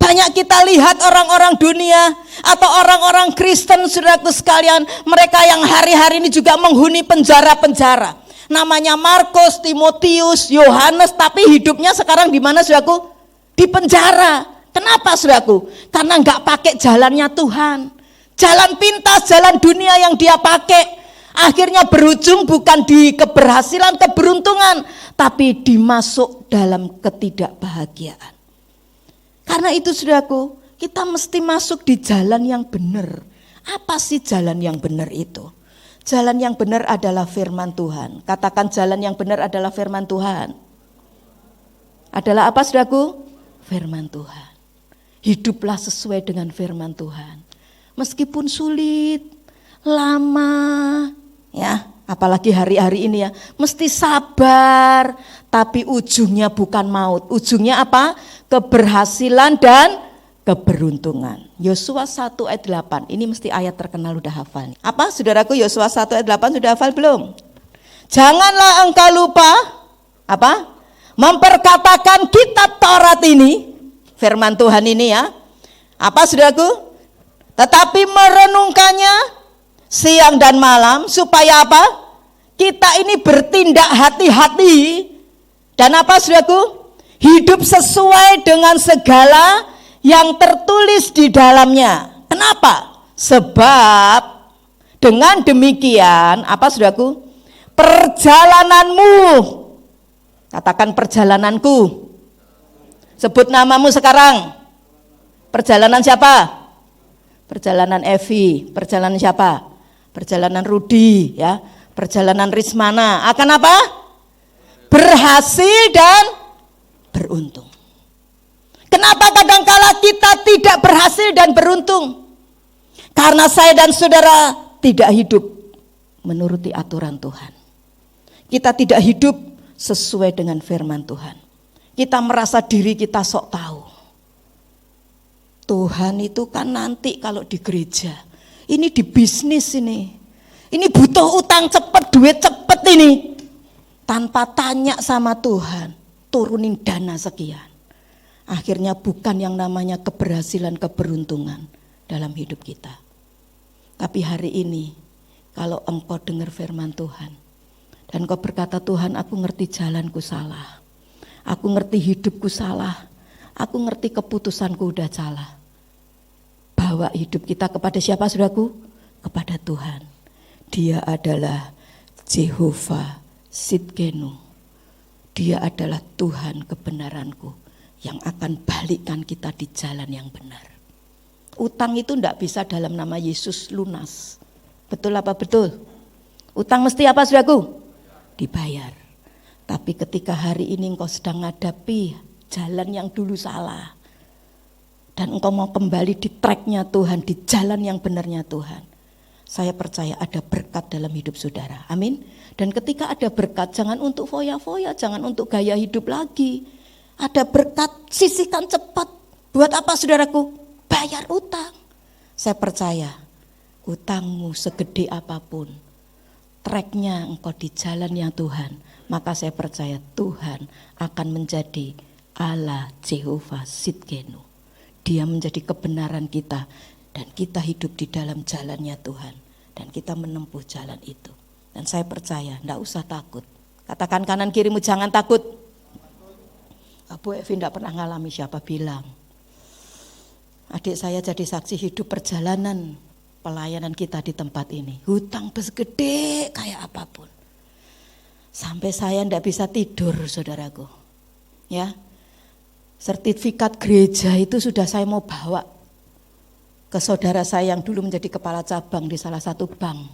S2: Banyak kita lihat orang-orang dunia atau orang-orang Kristen, saudaraku sekalian, mereka yang hari-hari ini juga menghuni penjara-penjara. Namanya Markus, Timotius, Yohanes, tapi hidupnya sekarang di mana, saudaraku? Di penjara. Kenapa, saudaraku? Karena nggak pakai jalannya Tuhan. Jalan pintas, jalan dunia yang dia pakai. Akhirnya berujung bukan di keberhasilan, keberuntungan, tapi dimasuk dalam ketidakbahagiaan. Karena itu, saudaraku, kita mesti masuk di jalan yang benar. Apa sih jalan yang benar itu? Jalan yang benar adalah firman Tuhan. Katakan, jalan yang benar adalah firman Tuhan. Adalah apa, saudaraku? Firman Tuhan. Hiduplah sesuai dengan firman Tuhan. Meskipun sulit, lama, ya, apalagi hari-hari ini ya, mesti sabar, tapi ujungnya bukan maut. Ujungnya apa? Keberhasilan dan keberuntungan. Yosua 1 ayat 8, ini mesti ayat terkenal, udah hafal nih. Apa, saudaraku? Yosua 1 ayat 8 sudah hafal belum? Janganlah engkau lupa, apa? Memperkatakan kitab Taurat ini, firman Tuhan ini ya. Apa, saudaraku? Tetapi merenungkannya siang dan malam, supaya apa? Kita ini bertindak hati-hati. Dan apa, saudaraku? Hidup sesuai dengan segala yang tertulis di dalamnya. Kenapa? Sebab dengan demikian, apa, saudaraku? Perjalananmu, katakan perjalananku. Sebut namamu sekarang. Perjalanan siapa? Perjalanan Evi. Perjalanan siapa? Perjalanan Rudi, ya. Perjalanan Rismana. Akan apa? Berhasil dan beruntung. Kenapa kadangkala kita tidak berhasil dan beruntung? Karena saya dan saudara tidak hidup menuruti aturan Tuhan. Kita tidak hidup sesuai dengan firman Tuhan. Kita merasa diri kita sok tahu. Tuhan itu kan nanti kalau di gereja. Ini di bisnis ini. Ini butuh utang cepet, duit cepet ini. Tanpa tanya sama Tuhan, turunin dana sekian. Akhirnya bukan yang namanya keberhasilan, keberuntungan dalam hidup kita. Tapi hari ini, kalau engkau dengar firman Tuhan, dan kau berkata, Tuhan, aku ngerti jalanku salah. Aku ngerti hidupku salah. Aku ngerti keputusanku udah salah. Bawa hidup kita kepada siapa, saudaraku? Kepada Tuhan. Dia adalah Jehovah Sidkenu. Dia adalah Tuhan kebenaranku yang akan balikkan kita di jalan yang benar. Utang itu tidak bisa dalam nama Yesus lunas. Betul apa betul? Utang mesti apa, saudaraku? Dibayar. Tapi ketika hari ini engkau sedang menghadapi jalan yang dulu salah, dan engkau mau kembali di tracknya Tuhan, di jalan yang benarnya Tuhan, saya percaya ada berkat dalam hidup saudara. Amin. Dan ketika ada berkat, jangan untuk foya-foya, jangan untuk gaya hidup lagi. Ada berkat, sisihkan cepat. Buat apa, saudaraku? Bayar utang. Saya percaya utangmu segede apapun, tracknya engkau di jalan yang Tuhan, maka saya percaya Tuhan akan menjadi Allah Jehovah Sidkenu. Dia menjadi kebenaran kita, dan kita hidup di dalam jalannya Tuhan, dan kita menempuh jalan itu. Dan saya percaya, enggak usah takut. Katakan kanan kirimu, jangan takut. Bu Evi enggak pernah ngalami, siapa bilang. Adik saya jadi saksi hidup perjalanan pelayanan kita di tempat ini. Hutang segede kayak apapun. Sampai saya enggak bisa tidur, saudaraku. Ya. Sertifikat gereja itu sudah saya mau bawa ke saudara saya yang dulu menjadi kepala cabang di salah satu bank.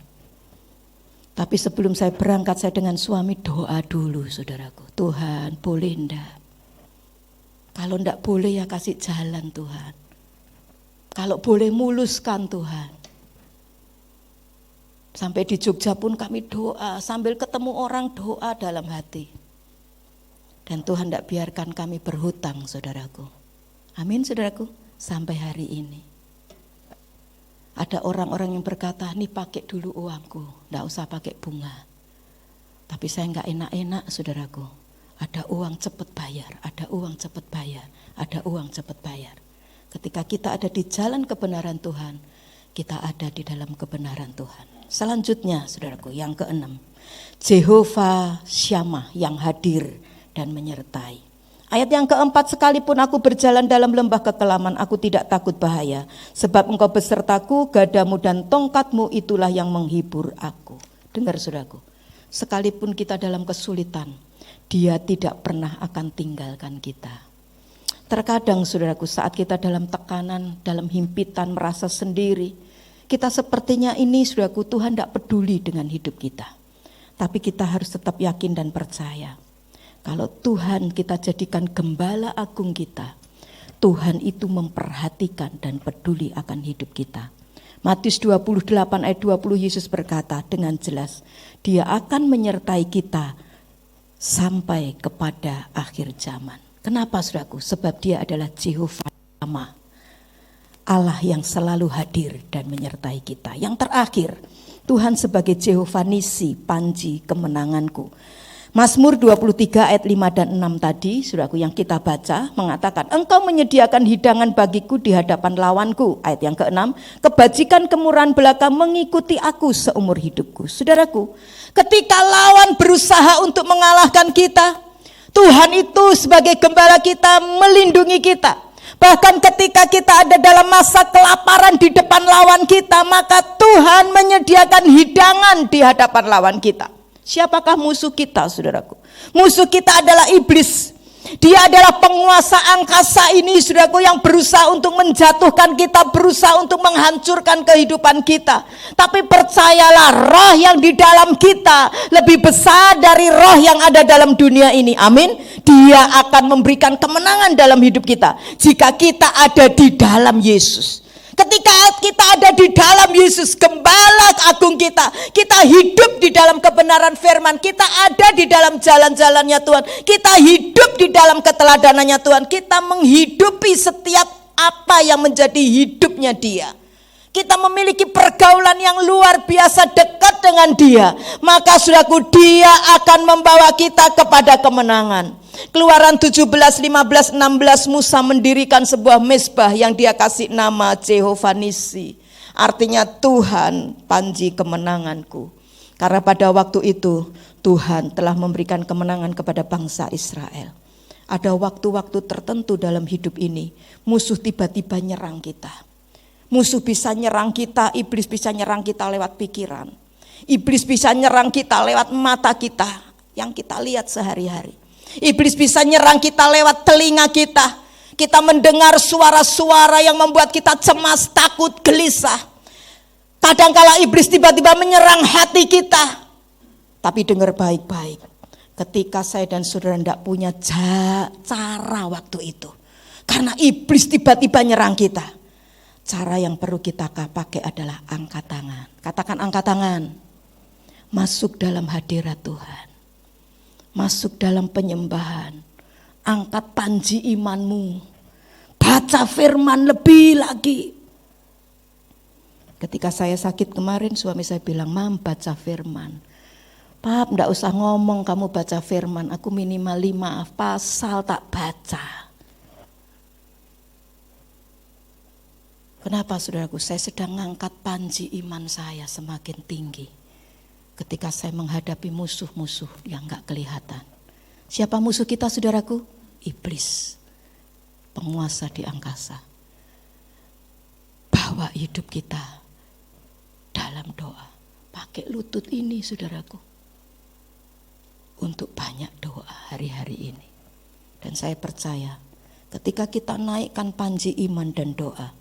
S2: Tapi sebelum saya berangkat, saya dengan suami doa dulu, saudaraku. Tuhan, boleh enggak? Kalau enggak boleh ya kasih jalan, Tuhan. Kalau boleh muluskan, Tuhan. Sampai di Jogja pun kami doa, sambil ketemu orang doa dalam hati. Dan Tuhan tidak biarkan kami berhutang, saudaraku. Amin, saudaraku. Sampai hari ini. Ada orang-orang yang berkata, nih pakai dulu uangku, tidak usah pakai bunga. Tapi saya enggak enak-enak, saudaraku. Ada uang cepat bayar, ada uang cepat bayar, ada uang cepat bayar. Ketika kita ada di jalan kebenaran Tuhan, kita ada di dalam kebenaran Tuhan. Selanjutnya, saudaraku, yang keenam, Jehovah Syamah yang hadir dan menyertai. Ayat yang keempat, sekalipun aku berjalan dalam lembah kekelaman, aku tidak takut bahaya. Sebab engkau besertaku, gadamu dan tongkatmu itulah yang menghibur aku. Dengar saudaraku, sekalipun kita dalam kesulitan, Dia tidak pernah akan tinggalkan kita. Terkadang saudaraku, saat kita dalam tekanan, dalam himpitan, merasa sendiri, kita sepertinya ini saudaraku, Tuhan tidak peduli dengan hidup kita. Tapi kita harus tetap yakin dan percaya. Kalau Tuhan kita jadikan gembala agung kita, Tuhan itu memperhatikan dan peduli akan hidup kita. Matius 28 ayat 20 Yesus berkata dengan jelas, Dia akan menyertai kita sampai kepada akhir zaman. Kenapa saudaraku? Sebab Dia adalah Jehovah Syamah, Allah yang selalu hadir dan menyertai kita. Yang terakhir, Tuhan sebagai Jehovah Nisi, panji kemenanganku. Mazmur 23 ayat 5 dan 6 tadi, saudaraku, yang kita baca mengatakan, Engkau menyediakan hidangan bagiku di hadapan lawanku. Ayat yang ke-6, kebajikan kemurahan belaka mengikuti aku seumur hidupku. Saudaraku, ketika lawan berusaha untuk mengalahkan kita, Tuhan itu sebagai gembala kita melindungi kita. Bahkan ketika kita ada dalam masa kelaparan di depan lawan kita, maka Tuhan menyediakan hidangan di hadapan lawan kita. Siapakah musuh kita, saudaraku? Musuh kita adalah iblis. Dia adalah penguasa angkasa ini, saudaraku, yang berusaha untuk menjatuhkan kita, berusaha untuk menghancurkan kehidupan kita. Tapi percayalah, roh yang di dalam kita lebih besar dari roh yang ada dalam dunia ini. Amin. Dia akan memberikan kemenangan dalam hidup kita jika kita ada di dalam Yesus. Ketika kita ada di dalam Yesus, gembala agung kita, kita hidup di dalam kebenaran firman, kita ada di dalam jalan-jalannya Tuhan, kita hidup di dalam keteladanannya Tuhan, kita menghidupi setiap apa yang menjadi hidupnya Dia. Kita memiliki pergaulan yang luar biasa dekat dengan Dia, maka saudaraku, Dia akan membawa kita kepada kemenangan. Keluaran 17, 15, 16, Musa mendirikan sebuah mezbah yang dia kasih nama Jehovah Nisi. Artinya Tuhan panji kemenanganku. Karena pada waktu itu Tuhan telah memberikan kemenangan kepada bangsa Israel. Ada waktu-waktu tertentu dalam hidup ini, musuh tiba-tiba nyerang kita. Musuh bisa nyerang kita, iblis bisa nyerang kita lewat pikiran. Iblis bisa nyerang kita lewat mata kita yang kita lihat sehari-hari. Iblis bisa nyerang kita lewat telinga kita. Kita mendengar suara-suara yang membuat kita cemas, takut, gelisah. Kadangkala iblis tiba-tiba menyerang hati kita. Tapi dengar baik-baik. Ketika saya dan saudara tidak punya cara waktu itu, karena iblis tiba-tiba nyerang kita, cara yang perlu kita pakai adalah angkat tangan. Katakan angkat tangan. Masuk dalam hadirat Tuhan. Masuk dalam penyembahan, angkat panji imanmu, baca firman lebih lagi. Ketika saya sakit kemarin, suami saya bilang, Mam, baca firman. Pap, enggak usah ngomong kamu baca firman, aku minimal 5 pasal tak baca. Kenapa saudaraku? Saya sedang ngangkat panji iman saya semakin tinggi. Ketika saya menghadapi musuh-musuh yang gak kelihatan. Siapa musuh kita, saudaraku? Iblis, penguasa di angkasa. Bawa hidup kita dalam doa. Pakai lutut ini, saudaraku, untuk banyak doa hari-hari ini. Dan saya percaya ketika kita naikkan panji iman dan doa,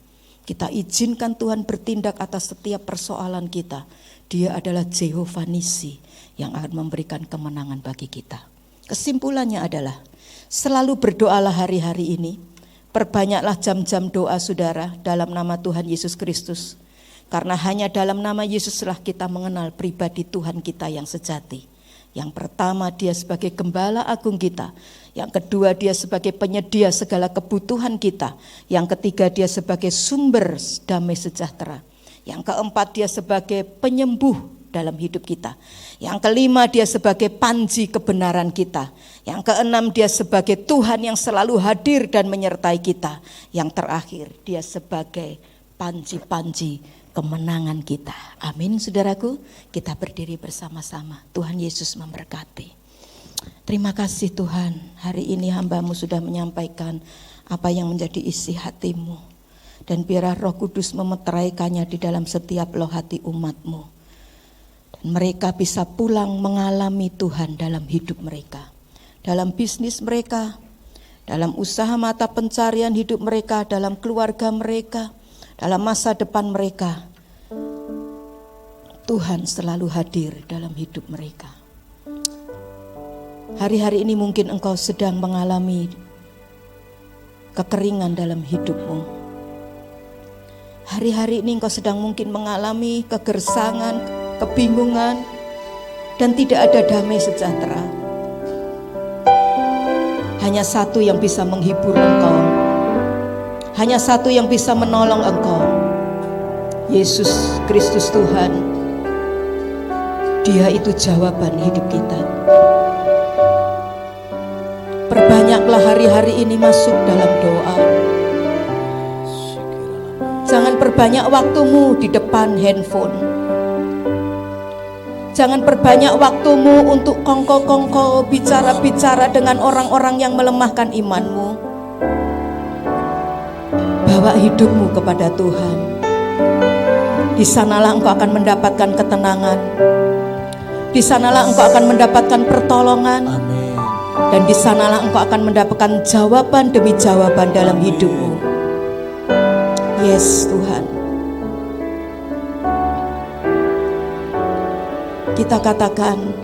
S2: kita izinkan Tuhan bertindak atas setiap persoalan kita. Dia adalah Jehovah Nisi yang akan memberikan kemenangan bagi kita. Kesimpulannya adalah, selalu berdoalah hari-hari ini. Perbanyaklah jam-jam doa saudara dalam nama Tuhan Yesus Kristus. Karena hanya dalam nama Yesuslah kita mengenal pribadi Tuhan kita yang sejati. Yang pertama, Dia sebagai gembala agung kita. Yang kedua, Dia sebagai penyedia segala kebutuhan kita. Yang ketiga, Dia sebagai sumber damai sejahtera. Yang keempat, Dia sebagai penyembuh dalam hidup kita. Yang kelima, dia sebagai panji kebenaran kita. Yang keenam, dia sebagai Tuhan yang selalu hadir dan menyertai kita. Yang terakhir, dia sebagai panji-panji kemenangan kita. Amin, saudaraku. Kita berdiri bersama-sama. Tuhan Yesus memberkati. Terima kasih Tuhan, hari ini hamba-Mu sudah menyampaikan apa yang menjadi isi hati-Mu. Dan biarlah Roh Kudus memeteraikannya di dalam setiap loh hati umat-Mu. Dan mereka bisa pulang mengalami Tuhan dalam hidup mereka. Dalam bisnis mereka, dalam usaha mata pencarian hidup mereka, dalam keluarga mereka, dalam masa depan mereka. Tuhan selalu hadir dalam hidup mereka. Hari-hari ini mungkin engkau sedang mengalami kekeringan dalam hidupmu. Hari-hari ini engkau sedang mungkin mengalami kegersangan, kebingungan, dan tidak ada damai sejahtera. Hanya satu yang bisa menghibur engkau. Hanya satu yang bisa menolong engkau. Yesus Kristus Tuhan. Dia itu jawaban hidup kita. Perbanyaklah hari-hari ini masuk dalam doa. Jangan perbanyak waktumu di depan handphone. Jangan perbanyak waktumu untuk kongko-kongko, bicara-bicara dengan orang-orang yang melemahkan imanmu. Bawa hidupmu kepada Tuhan. Di sanalah engkau akan mendapatkan ketenangan. Di sanalah engkau akan mendapatkan pertolongan.
S1: Amin.
S2: Dan di sanalah engkau akan mendapatkan jawaban demi jawaban dalam hidupmu. Yes Tuhan. Kita katakan,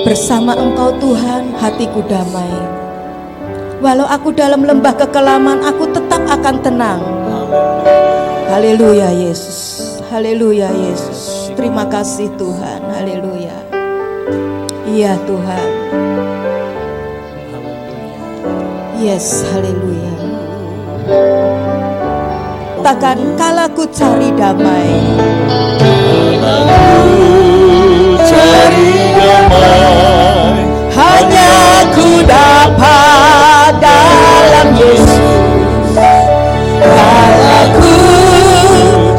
S2: bersama Engkau Tuhan hatiku damai. Walau aku dalam lembah kekelaman, aku tetap akan tenang. Haleluya Yesus. Haleluya Yesus. Terima kasih Tuhan. Haleluya. Iya Tuhan. Yes, haleluya. Katakan, kala ku cari damai.
S1: Cari damai,
S2: Hanya ku dapat dalam Yesus. Kala ku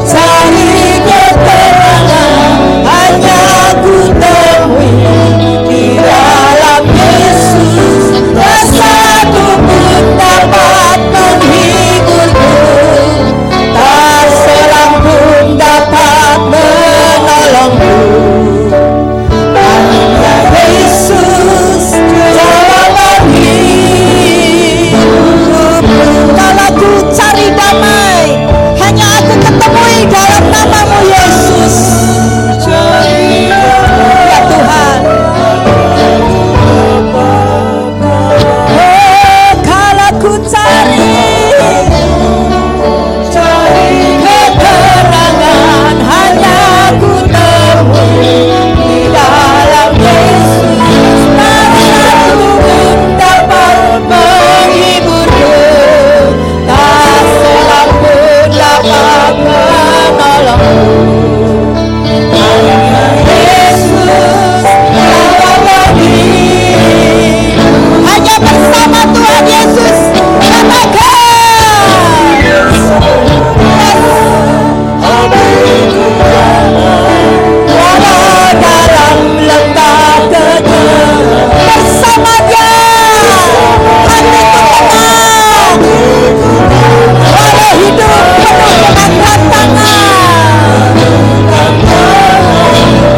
S2: cari ketenangan, hanya ku temui di dalam Yesus. Tak satu pun dapat menghiburku, tak seorang pun dapat menolongku. Hanya Yesus jawaban hidupku. Kalau ku cari damai, hanya aku ketemui dalam nama-Mu Yesus. Ya Tuhan. Oh, kalau ku cari keterangan, hanya ku temui di dalam Yesus. Tak satu pun dapat menghiburku, tak seorang pun dapat menolongku. Hanya Yesus jawaban hidup. Hanya bersama Tuhan Yesus katakan. Walau dalam lembah kegelapan, bersama Dia hatiku tenang. Walau hidup penuh dengan tantangan,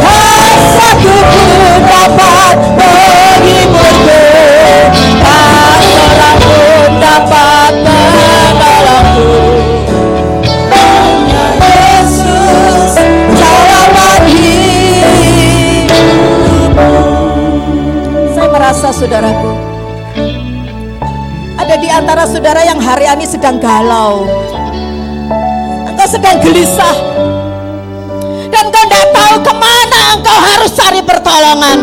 S2: tak satu pun dapat menghiburku, tak seorang pun dapat menolongku. Hanya Yesus jawaban hidupku. Saya merasa saudaraku, ada di antara saudara yang hari ini sedang galau. Engkau sedang gelisah. Dan engkau tidak tahu kemana engkau harus cari pertolongan.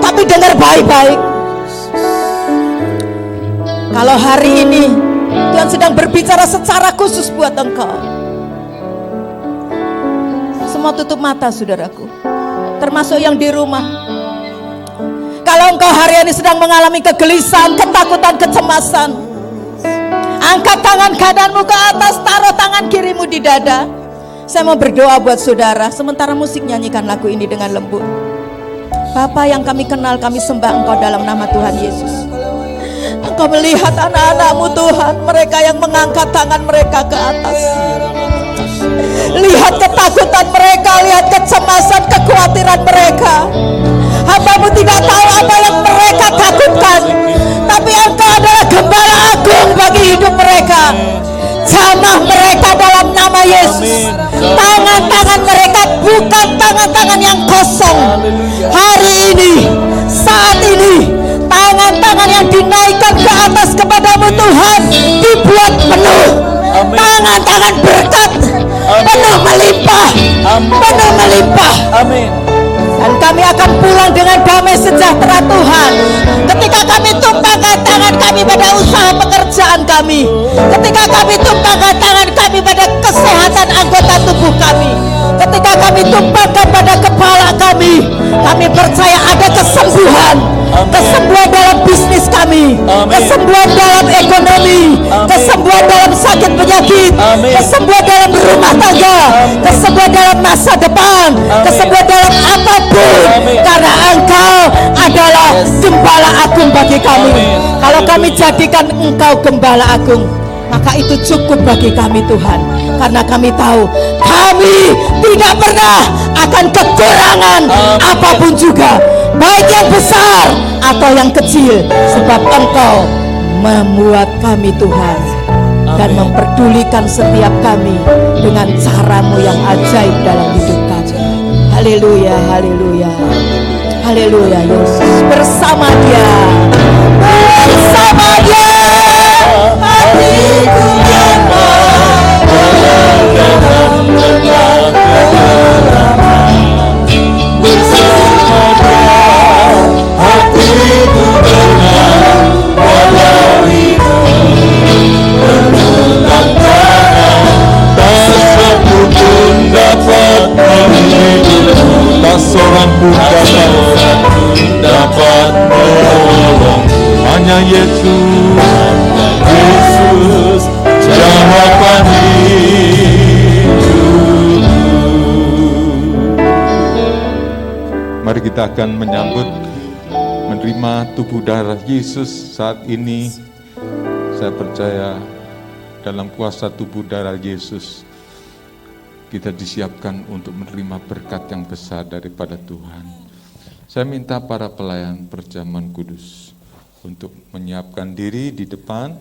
S2: Tapi dengar baik-baik. Kalau hari ini Tuhan sedang berbicara secara khusus buat engkau. Semua tutup mata saudaraku, termasuk yang di rumah. Kalau engkau hari ini sedang mengalami kegelisahan, ketakutan, kecemasan, angkat tangan kananmu ke atas, taruh tangan kirimu di dada. Saya mau berdoa buat saudara. Sementara musik nyanyikan lagu ini dengan lembut. Bapa yang kami kenal, kami sembah Engkau dalam nama Tuhan Yesus. Engkau melihat anak-anak-Mu Tuhan, mereka yang mengangkat tangan mereka ke atas. Lihat ketakutan mereka, lihat kecemasan, kekhawatiran mereka. Hamba-Mu tidak tahu apa yang mereka takutkan, tapi Engkau adalah Gembala Agung bagi hidup mereka. Jamah mereka dalam nama Yesus. Tangan-tangan mereka bukan tangan-tangan yang kosong. Hari ini, saat ini, tangan-tangan yang dinaikkan ke atas kepadamu Tuhan dibuat penuh. Tangan-tangan berkat, penuh melimpah, penuh melimpah.
S1: Amin.
S2: Dan kami akan pulang dengan damai sejahtera Tuhan. Ketika kami tumpangkan tangan kami pada usaha pekerjaan kami, ketika kami tumpangkan tangan kami pada kesehatan anggota tubuh kami, ketika kami tumpangkan pada kepala kami percaya ada kesembuhan. Kesembuhan dalam bisnis kami, kesembuhan dalam ekonomi, kesembuhan dalam sakit penyakit, kesembuhan dalam rumah tangga, kesembuhan dalam masa depan, kesembuhan dalam apapun, karena Engkau adalah Gembala Agung bagi kami. Kalau kami jadikan Engkau Gembala Agung, maka itu cukup bagi kami Tuhan, karena kami tahu kami tidak pernah akan kekurangan apapun juga, baik yang besar atau yang kecil, sebab Engkau membuat kami Tuhan dan memperdulikan setiap kami dengan cara-Mu yang ajaib dalam hidup kami. Haleluya, haleluya, haleluya. Yesus, bersama Dia, bersama Dia hatiku damai, dalam lembah kegelapan. Bersama Dia hatiku tenang, walau hidup penuh tantangan. Tak satu pun dapat menghibur, tak seorang pun dapat menolong. Hanya Yesus, Yesus jawaban hidupku.
S4: Mari kita akan menyambut menerima tubuh darah Yesus saat ini. Saya percaya dalam kuasa tubuh darah Yesus kita disiapkan untuk menerima berkat yang besar daripada Tuhan. Saya minta para pelayan perjamuan kudus untuk menyiapkan diri di depan.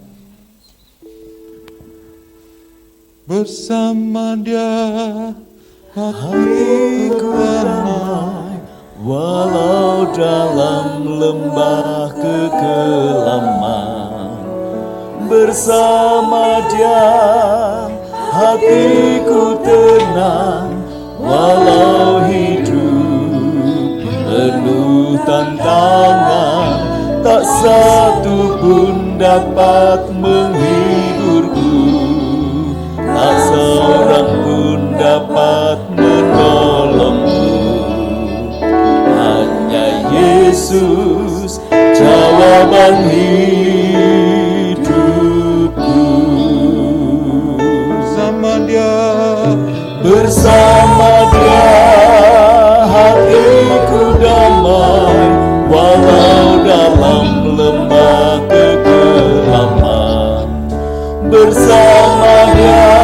S4: Bersama Dia hatiku damai,
S5: walau dalam lembah kekelaman. Bersama Dia hatiku tenang, walau hidup penuh tantangan. Tak satu pun dapat menghiburku, tak seorang pun dapat menolongku. Hanya Yesus jawaban hidupku.
S4: bersama Dia,
S5: Bersama Dia hatiku damai, walau dalam lembah kegelapan. Bersama Dia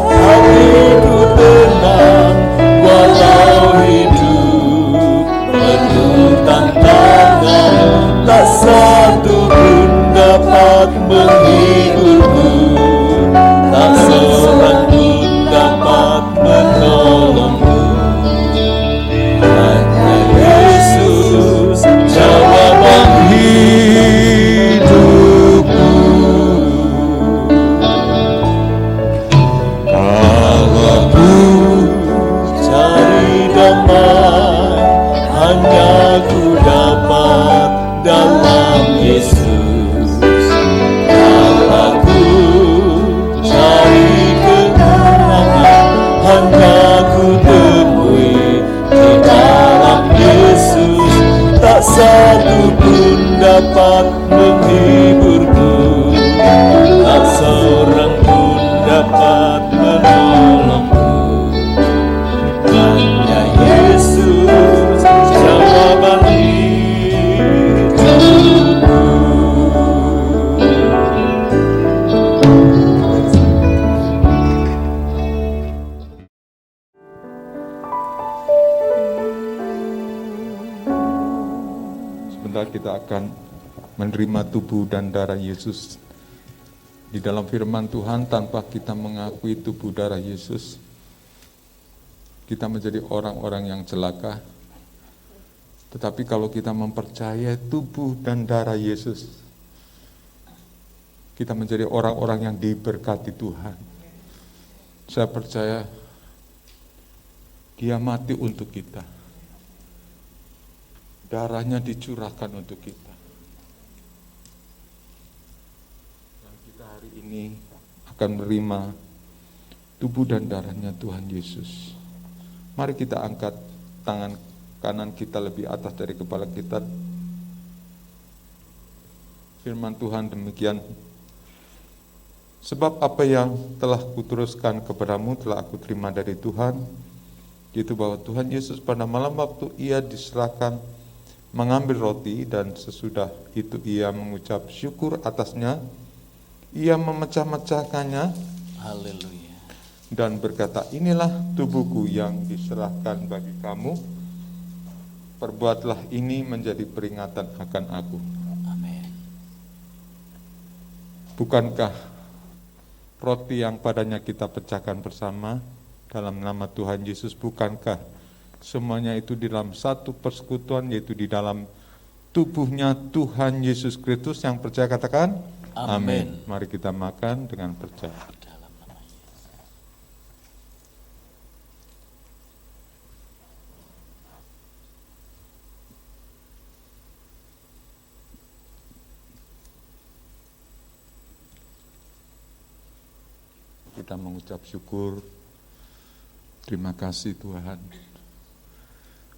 S5: hatiku tenang, walau hidup penuh tantangan. Tak satu pun dapat menghiburku, tak seorang pun dapat menolongku. dapat menolongku. Hanya Yesus jawaban hidupku.
S4: Sebentar kita akan menerima tubuh dan darah Yesus. Di dalam firman Tuhan, tanpa kita mengakui tubuh darah Yesus, kita menjadi orang-orang yang celaka. Tetapi kalau kita mempercayai tubuh dan darah Yesus, kita menjadi orang-orang yang diberkati Tuhan. Saya percaya Dia mati untuk kita. Darahnya dicurahkan untuk kita. Dan kita hari ini akan menerima tubuh dan darahnya Tuhan Yesus. Mari kita angkat tangan kanan kita lebih atas dari kepala kita. Firman Tuhan demikian. Sebab apa yang telah kuteruskan kepadamu telah aku terima dari Tuhan, yaitu bahwa Tuhan Yesus pada malam waktu Ia diserahkan mengambil roti, dan sesudah itu Ia mengucap syukur atasnya, Ia memecah-mecahkannya,
S1: Haleluya.
S4: dan berkata, inilah tubuhku yang diserahkan bagi kamu, perbuatlah ini menjadi peringatan akan aku.
S1: Amin.
S4: Bukankah roti yang padanya kita pecahkan bersama dalam nama Tuhan Yesus, bukankah semuanya itu di dalam satu persekutuan, yaitu di dalam tubuhnya Tuhan Yesus Kristus? Yang percaya katakan
S1: Amin.
S4: Mari kita makan dengan percaya.
S1: Dalam nama Yesus.
S4: Kita mengucap syukur. Terima kasih Tuhan,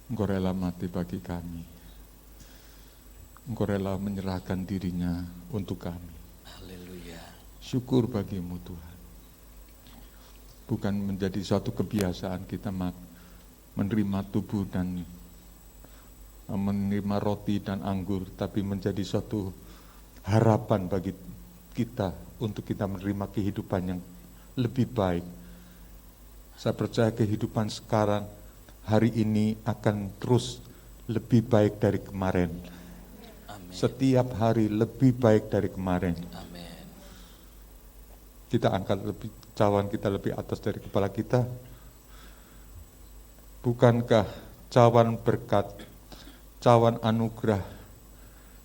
S4: Engkau rela mati bagi kami. Engkau rela menyerahkan dirinya untuk kami.
S1: Haleluya.
S4: Syukur bagimu Tuhan. Bukan menjadi suatu kebiasaan kita menerima tubuh dan menerima roti dan anggur, tapi menjadi suatu harapan bagi kita untuk kita menerima kehidupan yang lebih baik. Saya percaya kehidupan sekarang, hari ini akan terus lebih baik dari kemarin.
S1: Amin.
S4: Setiap hari lebih baik dari kemarin.
S1: Amin.
S4: Kita angkat cawan kita lebih atas dari kepala kita. Bukankah cawan berkat, cawan anugerah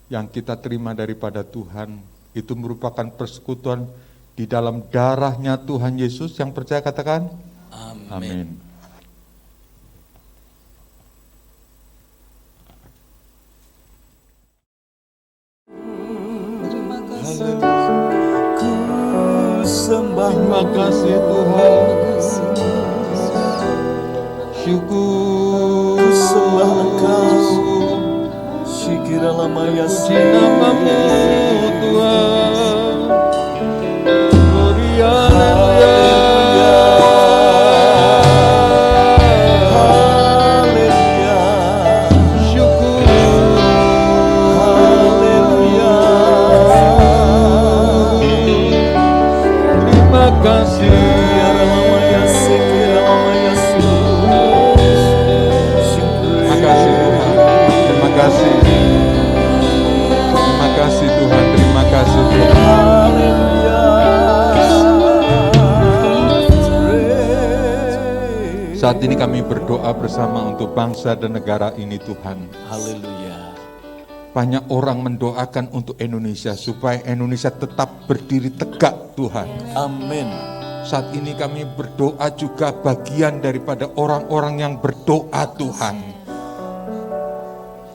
S4: yang kita terima daripada Tuhan itu merupakan persekutuan di dalam darahnya Tuhan Yesus? Yang percaya katakan
S1: Amin.
S4: amin.
S5: Ku sembah, terima kasih Tuhan.
S4: Syukur,
S5: Ku sembah Engkau. Syikirala maya
S4: puji namamu Tuhan. Gloria, haleluya.
S5: Haleluya.
S4: Syukur,
S5: Haleluya.
S4: terima kasih.
S5: Kirala maya sekirala maya su.
S4: Terima kasih Tuhan. Terima kasih. Terima kasih Tuhan. Terima kasih Tuhan. Saat ini kami berdoa bersama untuk bangsa dan negara ini Tuhan.
S1: Haleluya.
S4: Banyak orang mendoakan untuk Indonesia supaya Indonesia tetap berdiri tegak Tuhan.
S1: Amin.
S4: Saat ini kami berdoa juga bagian daripada orang-orang yang berdoa Tuhan.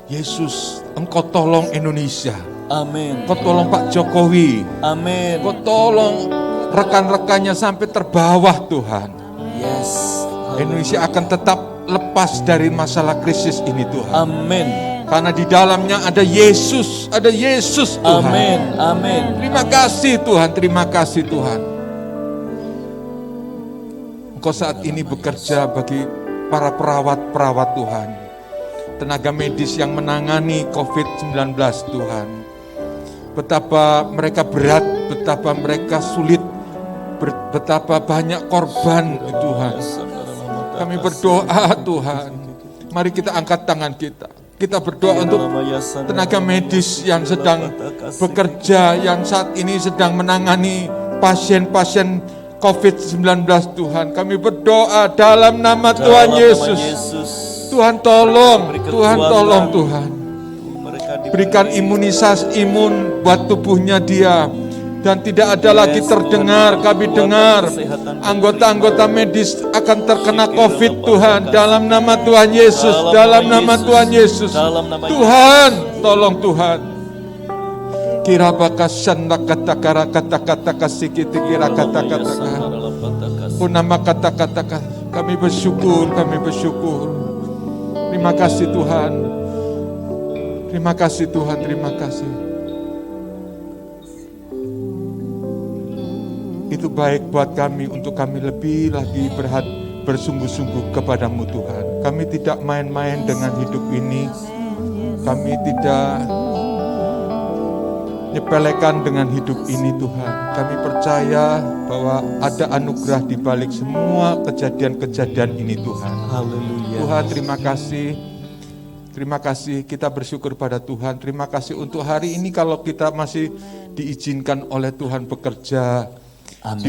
S4: Yesus, Engkau tolong Indonesia.
S1: Amin.
S4: Engkau tolong Pak Jokowi.
S1: Amin.
S4: Engkau tolong rekan-rekannya sampai terbawah Tuhan.
S1: Yes.
S4: Indonesia akan tetap lepas dari masalah krisis ini Tuhan.
S1: Amin.
S4: Karena di dalamnya ada Yesus Tuhan.
S1: Amin. Amin.
S4: Terima kasih Tuhan, terima kasih Tuhan. Engkau saat ini bekerja bagi para perawat-perawat Tuhan, tenaga medis yang menangani COVID-19 Tuhan. Betapa mereka berat, betapa mereka sulit, betapa banyak korban Tuhan. Kami berdoa Tuhan, mari kita angkat tangan kita. Kita berdoa untuk tenaga medis yang sedang bekerja, yang saat ini sedang menangani pasien-pasien COVID-19 Tuhan. Kami berdoa dalam nama Tuhan Yesus. Tuhan tolong, Tuhan tolong Tuhan. Berikan imunisasi imun buat tubuhnya dia. Dan tidak ada lagi terdengar, kami dengar anggota-anggota medis akan terkena COVID Tuhan. Dalam nama Tuhan Yesus, dalam nama Tuhan Yesus. Tuhan, tolong Tuhan. Kira bakasan kata-kata kata-kata kasih kita kira kata-kata. Nama kata-kata kami bersyukur, kami bersyukur. Terima kasih Tuhan. Terima kasih Tuhan, terima kasih. Itu baik buat kami untuk kami lebih lagi bersungguh-sungguh kepadamu Tuhan. Kami tidak main-main dengan hidup ini. Kami tidak nyepelekan dengan hidup ini Tuhan. Kami percaya bahwa ada anugerah di balik semua kejadian-kejadian ini Tuhan. Haleluya. Tuhan terima kasih. Terima kasih, kita bersyukur pada Tuhan. Terima kasih untuk hari ini kalau kita masih diizinkan oleh Tuhan bekerja. Amen.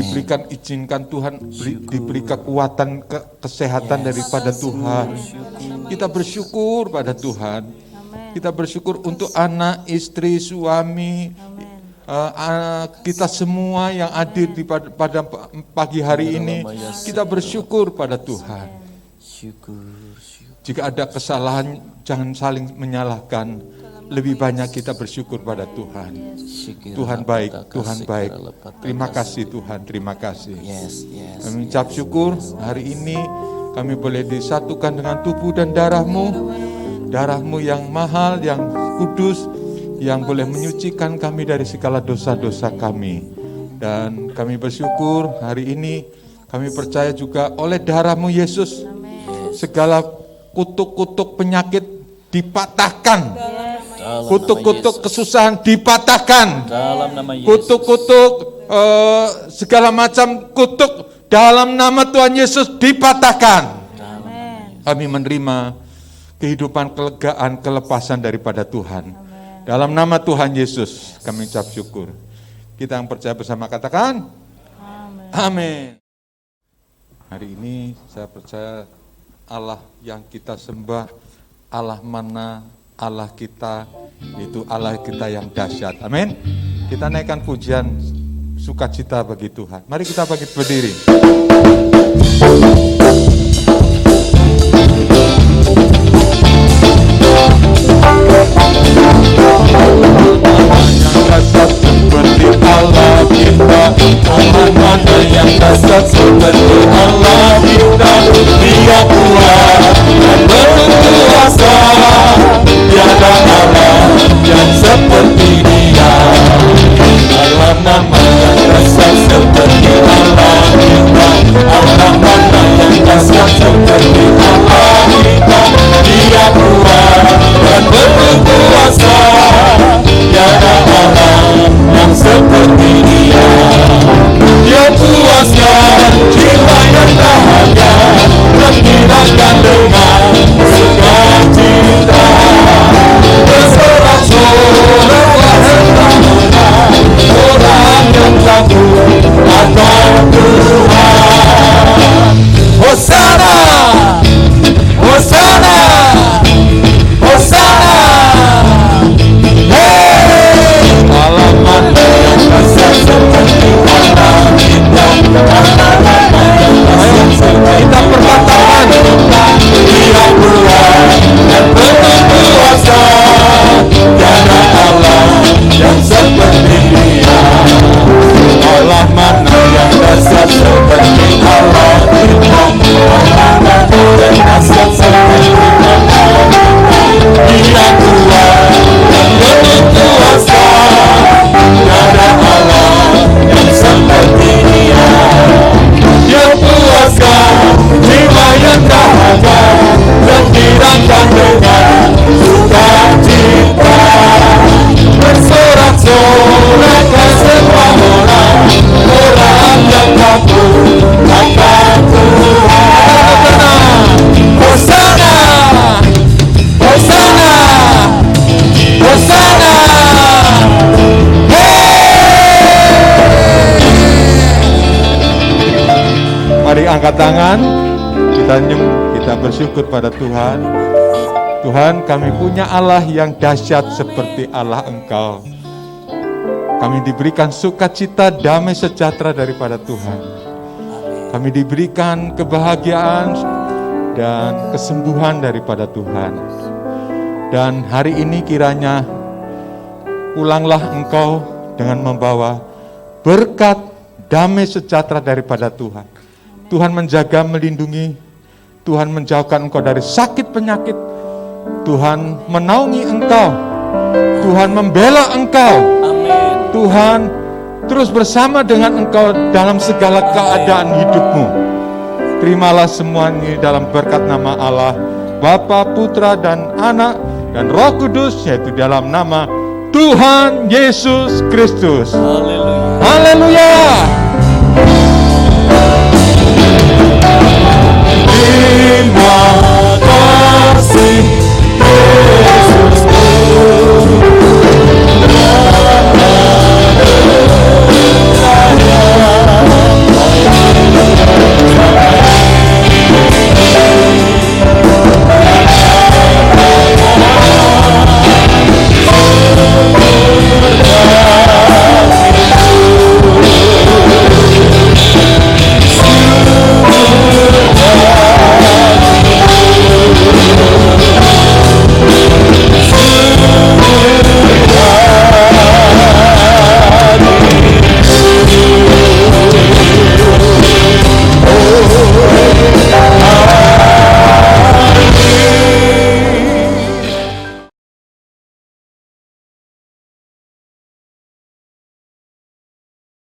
S4: Izinkan Tuhan, diberi kekuatan, kesehatan daripada Tuhan. Kita bersyukur pada Tuhan. Kita bersyukur untuk anak, istri, suami, kita semua yang hadir pada pagi hari ini. Kita bersyukur pada Tuhan. Jika ada kesalahan, jangan saling menyalahkan. Lebih banyak kita bersyukur pada Tuhan. Tuhan baik, Tuhan baik. Terima kasih Tuhan, terima kasih. Kami ucap syukur hari ini kami boleh disatukan dengan tubuh dan darah-Mu. Darah-Mu yang mahal, yang kudus, yang boleh menyucikan kami dari segala dosa-dosa kami. Dan kami bersyukur hari ini kami percaya juga oleh darah-Mu Yesus, segala kutuk-kutuk penyakit dipatahkan. Kutuk-kutuk kesusahan dipatahkan. Kutuk-kutuk segala macam kutuk dalam nama Tuhan Yesus dipatahkan. Kami menerima kehidupan kelegaan, kelepasan daripada Tuhan. Dalam nama Tuhan Yesus kami ucap syukur. Kita yang percaya bersama katakan amin. Hari ini saya percaya Allah yang kita sembah, Allah mana, Allah kita, itu Allah kita yang dahsyat. Amin. Kita naikkan pujian sukacita bagi Tuhan. Mari kita berdiri. Seperti Allah kita, Tuhan mana yang dahsyat seperti Allah kita. Dia kuat dan berkuasa, tiada Allah yang seperti Dia. Allah mana yang dahsyat seperti Allah kita, Allah mana yang dahsyat seperti Allah kita. Dia kuat dan berkuasa, tiada Allah yang seperti Dia. Dia puaskan jiwa yang dahaga, gembirakan dengan sukacita. Bersorak-soraklah hendak orang yang takut akan Tuhan. Hosana, Hosana, Hosana. Allah mana yang dahsyat seperti Allah kita. Allah mana yang dahsyat seperti kita. Perkatakan Mari angkat tangan, kita bersyukur pada Tuhan. Tuhan, kami punya Allah yang dahsyat seperti Allah Engkau. Kami diberikan sukacita, damai sejahtera daripada Tuhan. Kami diberikan kebahagiaan dan kesembuhan daripada Tuhan. Dan hari ini kiranya pulanglah Engkau dengan membawa berkat damai sejahtera daripada Tuhan. Tuhan menjaga, melindungi, Tuhan menjauhkan Engkau dari sakit penyakit, Tuhan menaungi Engkau, Tuhan membela Engkau, Tuhan terus bersama dengan Engkau dalam segala keadaan hidupmu. Terimalah semuanya dalam berkat nama Allah, Bapa, Putra, dan Anak, dan Roh Kudus, yaitu dalam nama Tuhan Yesus Kristus. Haleluya. Haleluya.